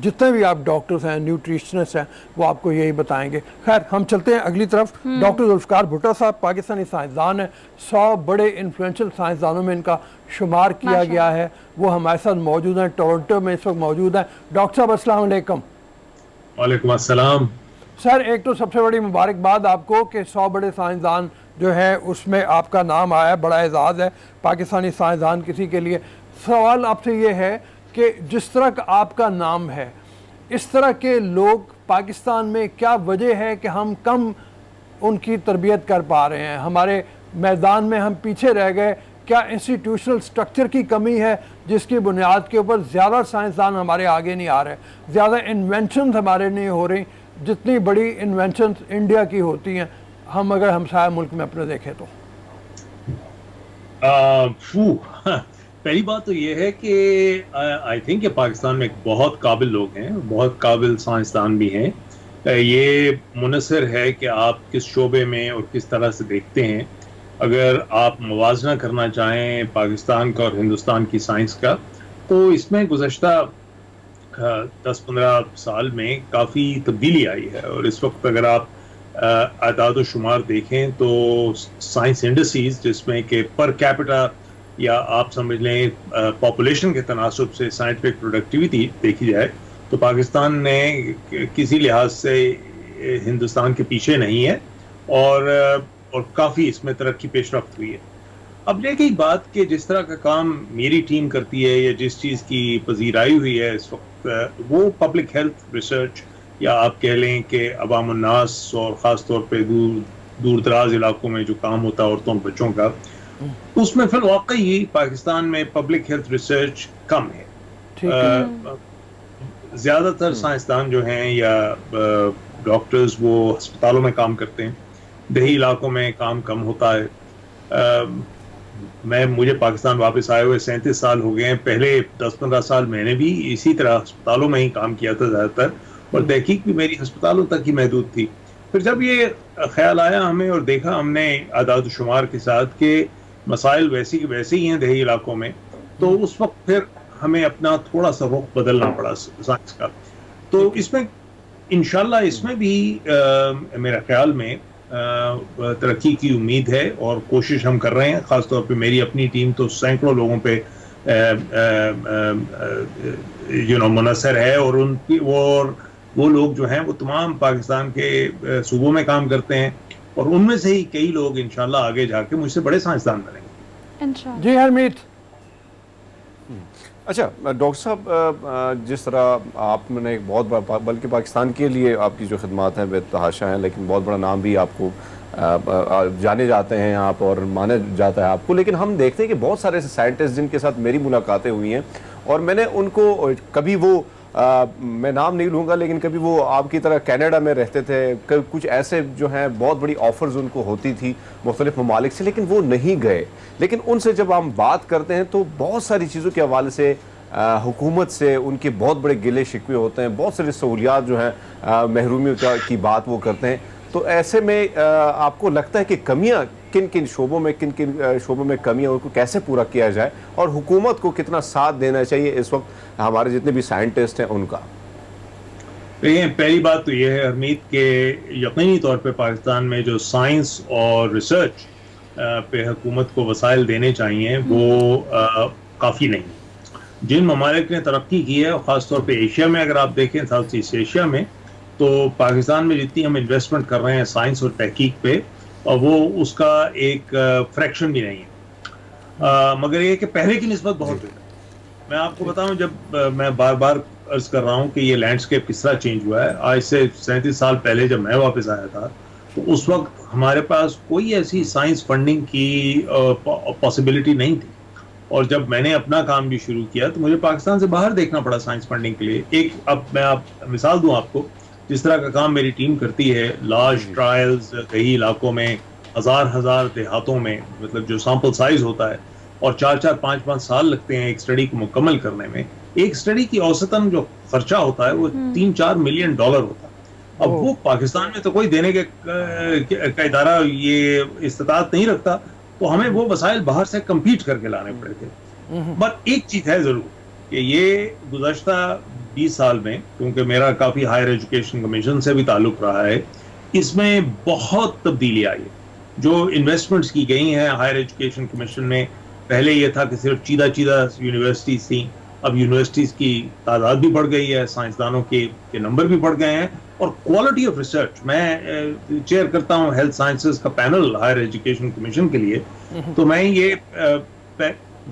जितने भी आप डॉक्टर्स हैं, न्यूट्रिशनिस्ट हैं, वो आपको यही बताएंगे। खैर, हम चलते हैं अगली तरफ। डॉक्टर जुल्फ़िकार भुट्टो साहब पाकिस्तानी साइंसदान हैं, 100 बड़े इन्फ्लुएंशियल साइंसदानों में इनका शुमार किया गया है। वो हमारे साथ मौजूद हैं, टोरंटो में इस वक्त मौजूद हैं। डॉक्टर साहब अस्सलाम वालेकुम। वालेकुम अस्सलाम। सर, एक तो सबसे बड़ी मुबारकबाद आपको कि 100 बड़े साइंसदान जो है उसमें आपका नाम आया, बड़ा एजाज़ है पाकिस्तानी साइंसदान किसी के लिए। सवाल आपसे ये है कि जिस तरह का आपका नाम है, इस तरह के लोग पाकिस्तान में, क्या वजह है कि हम कम उनकी तरबियत कर पा रहे हैं? हमारे मैदान में हम पीछे रह गए? क्या इंस्टीट्यूशनल स्ट्रक्चर की कमी है जिसकी बुनियाद के ऊपर ज़्यादा साइंसदान हमारे आगे नहीं आ रहे, ज़्यादा इन्वेंशंस हमारे नहीं हो रही जितनी बड़ी इन्वेंशंस इंडिया की होती हैं, हम अगर हमसाया मुल्क में अपने देखें तो? पहली बात तो ये है कि आई थिंक पाकिस्तान में बहुत काबिल लोग हैं, बहुत काबिल साइंसदान भी हैं। ये मुनसर है कि आप किस शोबे में और किस तरह से देखते हैं। अगर आप मुवाजना करना चाहें पाकिस्तान का और हिंदुस्तान की साइंस का, तो इसमें गुज़श्ता 10-15 साल में काफ़ी तब्दीली आई है। और इस वक्त अगर आप आदाद शुमार देखें तो साइंस इंडस्ट्रीज, जिसमें कि पर कैपिटा या आप समझ लें पॉपुलेशन के तनासब से साइंटिफिक प्रोडक्टिविटी देखी जाए, तो पाकिस्तान ने किसी लिहाज से हिंदुस्तान के पीछे नहीं है और काफ़ी इसमें तरक्की पेशरफ्त हुई है। अब रह गई बात कि जिस तरह का काम मेरी टीम करती है या जिस चीज़ की पजीराई हुई है इस वक्त, वो पब्लिक हेल्थ रिसर्च या आप कह लें कि अवामुन्नास और ख़ास तौर पे दूर दराज इलाकों में जो काम होता है औरतों और बच्चों का, उसमें फिर वाकई पाकिस्तान में पब्लिक हेल्थ रिसर्च कम है। ज़्यादातर साइंसदान जो हैं या डॉक्टर्स वो अस्पतालों में काम करते हैं, देही इलाकों में काम कम होता है। मुझे पाकिस्तान वापस आए हुए 37 साल हो गए हैं। पहले 10-15 साल मैंने भी इसी तरह अस्पतालों में ही काम किया था ज़्यादातर, और तहकीक भी मेरी अस्पतालों तक ही महदूद थी। फिर जब ये ख्याल आया हमें और देखा हमने आदाद शुमार के साथ के मसाइल वैसे के वैसे ही हैं देही इलाकों में, तो उस वक्त फिर हमें अपना थोड़ा सा रुख बदलना पड़ा साइंस का। तो इसमें इंशाल्लाह इसमें भी मेरा ख्याल में तरक्की की उम्मीद है और कोशिश हम कर रहे हैं। ख़ास तौर पे मेरी अपनी टीम तो सैकड़ों लोगों पे मुनसर है, और उनकी वो लोग जो हैं वो तमाम पाकिस्तान के सूबों में काम करते हैं, और उनमें से ही कई लोग इंशाल्लाह आगे जाके मुझसे बड़े साइंसदान बनेंगे। जी हरमीत। अच्छा डॉक्टर साहब, जिस तरह आपने एक बहुत बड़ा, बल्कि पाकिस्तान के लिए आपकी जो खिदमात हैं बेतहाशा हैं, लेकिन बहुत बड़ा नाम भी आपको जाने जाते हैं आप और माना जाता है आपको, लेकिन हम देखते हैं कि बहुत सारे ऐसे साइंटिस्ट जिनके साथ मेरी मुलाकातें हुई हैं और मैंने उनको कभी वो मैं नाम नहीं लूँगा, लेकिन कभी वो आपकी तरह कनाडा में रहते थे, कुछ ऐसे जो हैं बहुत बड़ी ऑफर्स उनको होती थी मुख्तलिफ ममालिक से, लेकिन वो नहीं गए। लेकिन उनसे जब हम बात करते हैं तो बहुत सारी चीज़ों के हवाले से हुकूमत से उनके बहुत बड़े गिले शिकवे होते हैं, बहुत सारी सहूलियात जो हैं महरूमी की बात वो करते हैं। तो ऐसे में आपको लगता है कि कमियां किन किन शोबों में कमियां, उनको कैसे पूरा किया जाए और हुकूमत को कितना साथ देना चाहिए इस वक्त हमारे जितने भी साइंटिस्ट हैं उनका? पहली बात तो यह है हरमीत के यकीनी तौर पे पाकिस्तान में जो साइंस और रिसर्च पे हुकूमत को वसाइल देने चाहिए वो काफ़ी नहीं। जिन ममालिक ने तरक्की की है, ख़ास तौर पे एशिया में अगर आप देखें, साउथ ईस्ट एशिया में, तो पाकिस्तान में जितनी हम इन्वेस्टमेंट कर रहे हैं साइंस और तहकीक पे, और वो उसका एक फ्रैक्शन भी नहीं है। मगर ये कि पहले की निस्बत बहुत है। मैं आपको बताऊं, जब मैं बार बार अर्ज कर रहा हूं कि ये लैंडस्केप किस तरह चेंज हुआ है। आज से 37 साल पहले जब मैं वापस आया था, तो उस वक्त हमारे पास कोई ऐसी साइंस फंडिंग की पॉसिबिलिटी नहीं थी। और जब मैंने अपना काम भी शुरू किया तो मुझे पाकिस्तान से बाहर देखना पड़ा साइंस फंडिंग के लिए। अब मैं मिसाल दूं आपको, जिस तरह का काम मेरी टीम करती है, लार्ज ट्रायल्स कई इलाकों में, हजार देहातों में, मतलब जो सैंपल साइज होता है, और 4-4, 5-5 साल लगते हैं एक स्टडी को मुकम्मल करने में। एक स्टडी की औसतन जो खर्चा होता है वो $3-4 मिलियन होता है। अब वो पाकिस्तान में तो कोई देने का इदारा ये इस्तात नहीं रखता, तो हमें वो वसाइल बाहर से कम्पीट करके लाने पड़े थे। बट एक चीज है जरूर कि ये गुज़श्ता 20 साल में, क्योंकि मेरा काफी हायर एजुकेशन कमीशन से भी ताल्लुक रहा है, इसमें बहुत तब्दीली आई है। जो इन्वेस्टमेंट्स की गई हैं हायर एजुकेशन कमीशन में, पहले ये था कि सिर्फ चीदा यूनिवर्सिटीज थी, अब यूनिवर्सिटीज की तादाद भी बढ़ गई है, साइंसदानों के नंबर भी बढ़ गए हैं, और क्वालिटी ऑफ रिसर्च। मैं चेयर करता हूँ हेल्थ साइंसेज का पैनल हायर एजुकेशन कमीशन के लिए, तो मैं ये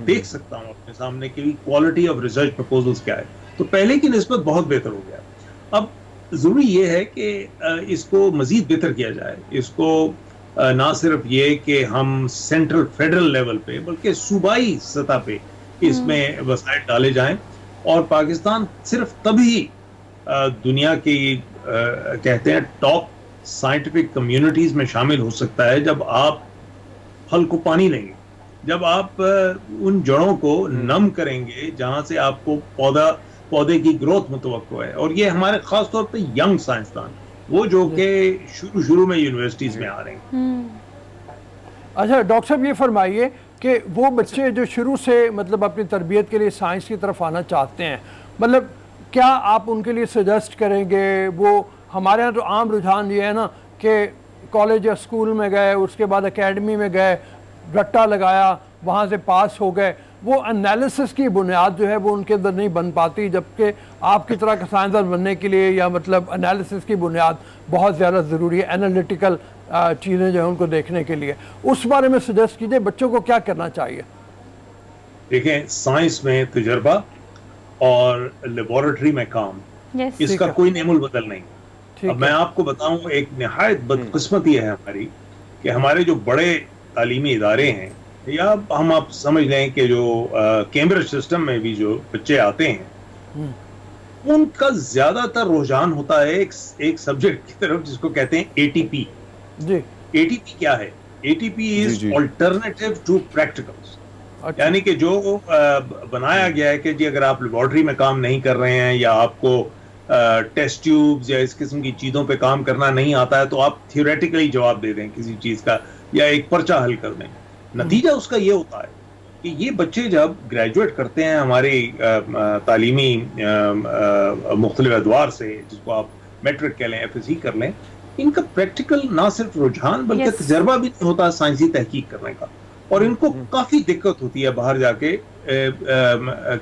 देख सकता हूँ अपने सामने कि क्वालिटी ऑफ रिसर्च प्रपोजल्स क्या है। तो पहले की निस्बत बहुत बेहतर हो गया। अब जरूरी ये है कि इसको मजीद बेहतर किया जाए। इसको ना सिर्फ ये कि हम सेंट्रल फेडरल लेवल पे, बल्कि सूबाई सतह पे इसमें वसाइल डाले जाएं। और पाकिस्तान सिर्फ तभी दुनिया की कहते हैं टॉप साइंटिफिक कम्युनिटीज में शामिल हो सकता है जब आप फल को पानी देंगे, जब आप उन जड़ों को नम करेंगे जहां से आपको पौधे की ग्रोथ मुतवक्को है। और ये हमारे खास तौर पे यंग साइंसदान, वो जो कि शुरू में यूनिवर्सिटीज में आ रहे हैं। अच्छा डॉक्टर साहब, ये फरमाइए कि वो बच्चे जो शुरू से मतलब अपनी तरबियत के लिए साइंस की तरफ आना चाहते हैं, मतलब क्या आप उनके लिए सजेस्ट करेंगे? वो हमारे यहाँ तो आम रुझान ये है ना कि कॉलेज या स्कूल में गए, उसके बाद एकेडमी में गए, रट्टा लगाया, वहाँ से पास हो गए, वो एनालिसिस की बुनियाद जो है वो उनके अंदर नहीं बन पाती, जबकि आपकी तरह का साइंसदान बनने के लिए या मतलब एनालिसिस की बुनियाद बहुत ज़्यादा ज़रूरी है, एनालिटिकल चीज़ें जो है उनको देखने के लिए। उस बारे में सजेस्ट कीजिए, बच्चों को क्या करना चाहिए? देखें, साइंस में तजर्बा और लेबोरेटरी में काम, इसका कोई नेमुल बदल नहीं। अब मैं आपको बताऊं, एक निहायत बदकिस्मती है हमारी कि हमारे जो बड़े तालीमी इदारे हैं, या हम आप समझ लें कि जो कैम्ब्रिज सिस्टम में भी जो बच्चे आते हैं, उनका ज्यादातर रुझान होता है एक सब्जेक्ट की तरफ जिसको कहते हैं एटीपी। एटीपी क्या है? ATP is alternative to practicals. यानी कि जो बनाया गया है कि जी अगर आप लेबोरेटरी में काम नहीं कर रहे हैं, या आपको टेस्ट ट्यूब्स या इस किस्म की चीज़ों पे काम करना नहीं आता है, तो आप थियोरेटिकली जवाब दे दें किसी चीज़ का, या एक पर्चा हल कर दें। नतीजा उसका ये होता है कि ये बच्चे जब ग्रेजुएट करते हैं हमारे तालीमी मुख्तलिफ अदवार से, जिसको आप मैट्रिक कह लें, FSC कर लें, इनका प्रैक्टिकल ना सिर्फ रुझान बल्कि तजर्बा भी नहीं होता साइंसी तहकीक करने का, और इनको काफ़ी दिक्कत होती है बाहर जाके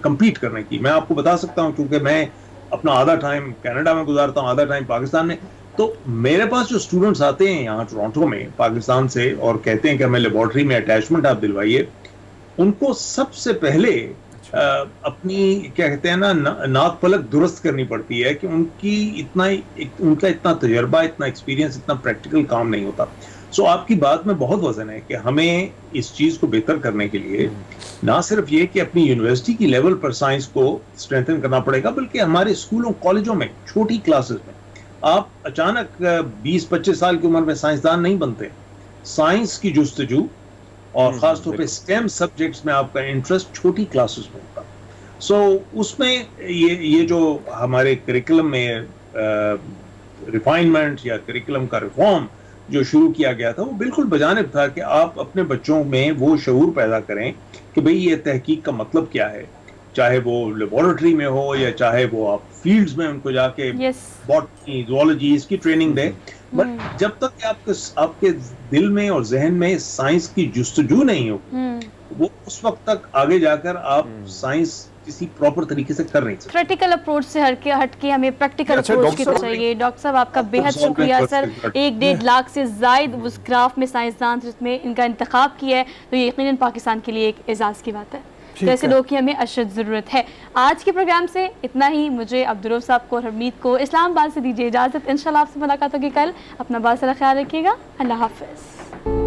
कम्पीट करने की। मैं आपको बता सकता हूँ, क्योंकि मैं अपना आधा टाइम कनाडा में गुजारता हूँ, आधा टाइम पाकिस्तान में, तो मेरे पास जो स्टूडेंट्स आते हैं यहाँ टोरंटो में पाकिस्तान से और कहते हैं कि हमें लेबोरेटरी में अटैचमेंट आप दिलवाइए, उनको सबसे पहले अपनी क्या कहते हैं ना नाक पलक दुरुस्त करनी पड़ती है कि उनका इतना तजर्बा, इतना एक्सपीरियंस, इतना प्रैक्टिकल काम नहीं होता। सो आपकी बात में बहुत वजन है कि हमें इस चीज़ को बेहतर करने के लिए ना सिर्फ ये कि अपनी यूनिवर्सिटी की लेवल पर साइंस को स्ट्रेंथन करना पड़ेगा, बल्कि हमारे स्कूलों कॉलेजों में छोटी क्लासेस में आप अचानक 20-25 साल की उम्र में साइंसदान नहीं बनते। साइंस की जुस्तजू और ख़ास तौर पे स्टेम सब्जेक्ट्स में आपका इंटरेस्ट छोटी क्लासेस में होगा। सो उसमें ये जो हमारे करिकुलम में रिफाइनमेंट या करिकुलम का रिफॉर्म जो शुरू किया गया था, वो बिल्कुल बजानिब था कि आप अपने बच्चों में वो शऊर पैदा करें कि भाई ये तहकीक का मतलब क्या है, चाहे वो लेबोरेटरी में हो या चाहे वो आप फील्ड्स में उनको जाके बॉटनी, ज़ूलॉजी इसकी ट्रेनिंग दें। बट जब तक आपके दिल में और जहन में साइंस की जुस्तजू नहीं हो, वो उस वक्त तक आगे जाकर आप साइंस किसी प्रॉपर तरीके से कर नहीं सकते। प्रैक्टिकल अप्रोच से हटके हमें प्रैक्टिकल अप्रोच की तरफ चाहिए। डॉक्टर साहब आपका बेहद शुक्रिया सर। 1-1.5 लाख से जायद उस क्राफ्ट में साइंसदान जिसमें इनका इंतखाब किया है, तो ये यकीनन पाकिस्तान के लिए एक एजाज़ की बात है। तो ऐसे लोगों की हमें अशद ज़रूरत है। आज के प्रोग्राम से इतना ही। मुझे अब्दुल साहब को और हमीद को इस्लामाबाद से दीजिए इजाज़त। इंशाल्लाह आपसे मुलाकात होगी कल। अपना बहुत सारा ख्याल रखिएगा। अल्लाह हाफ़िज़।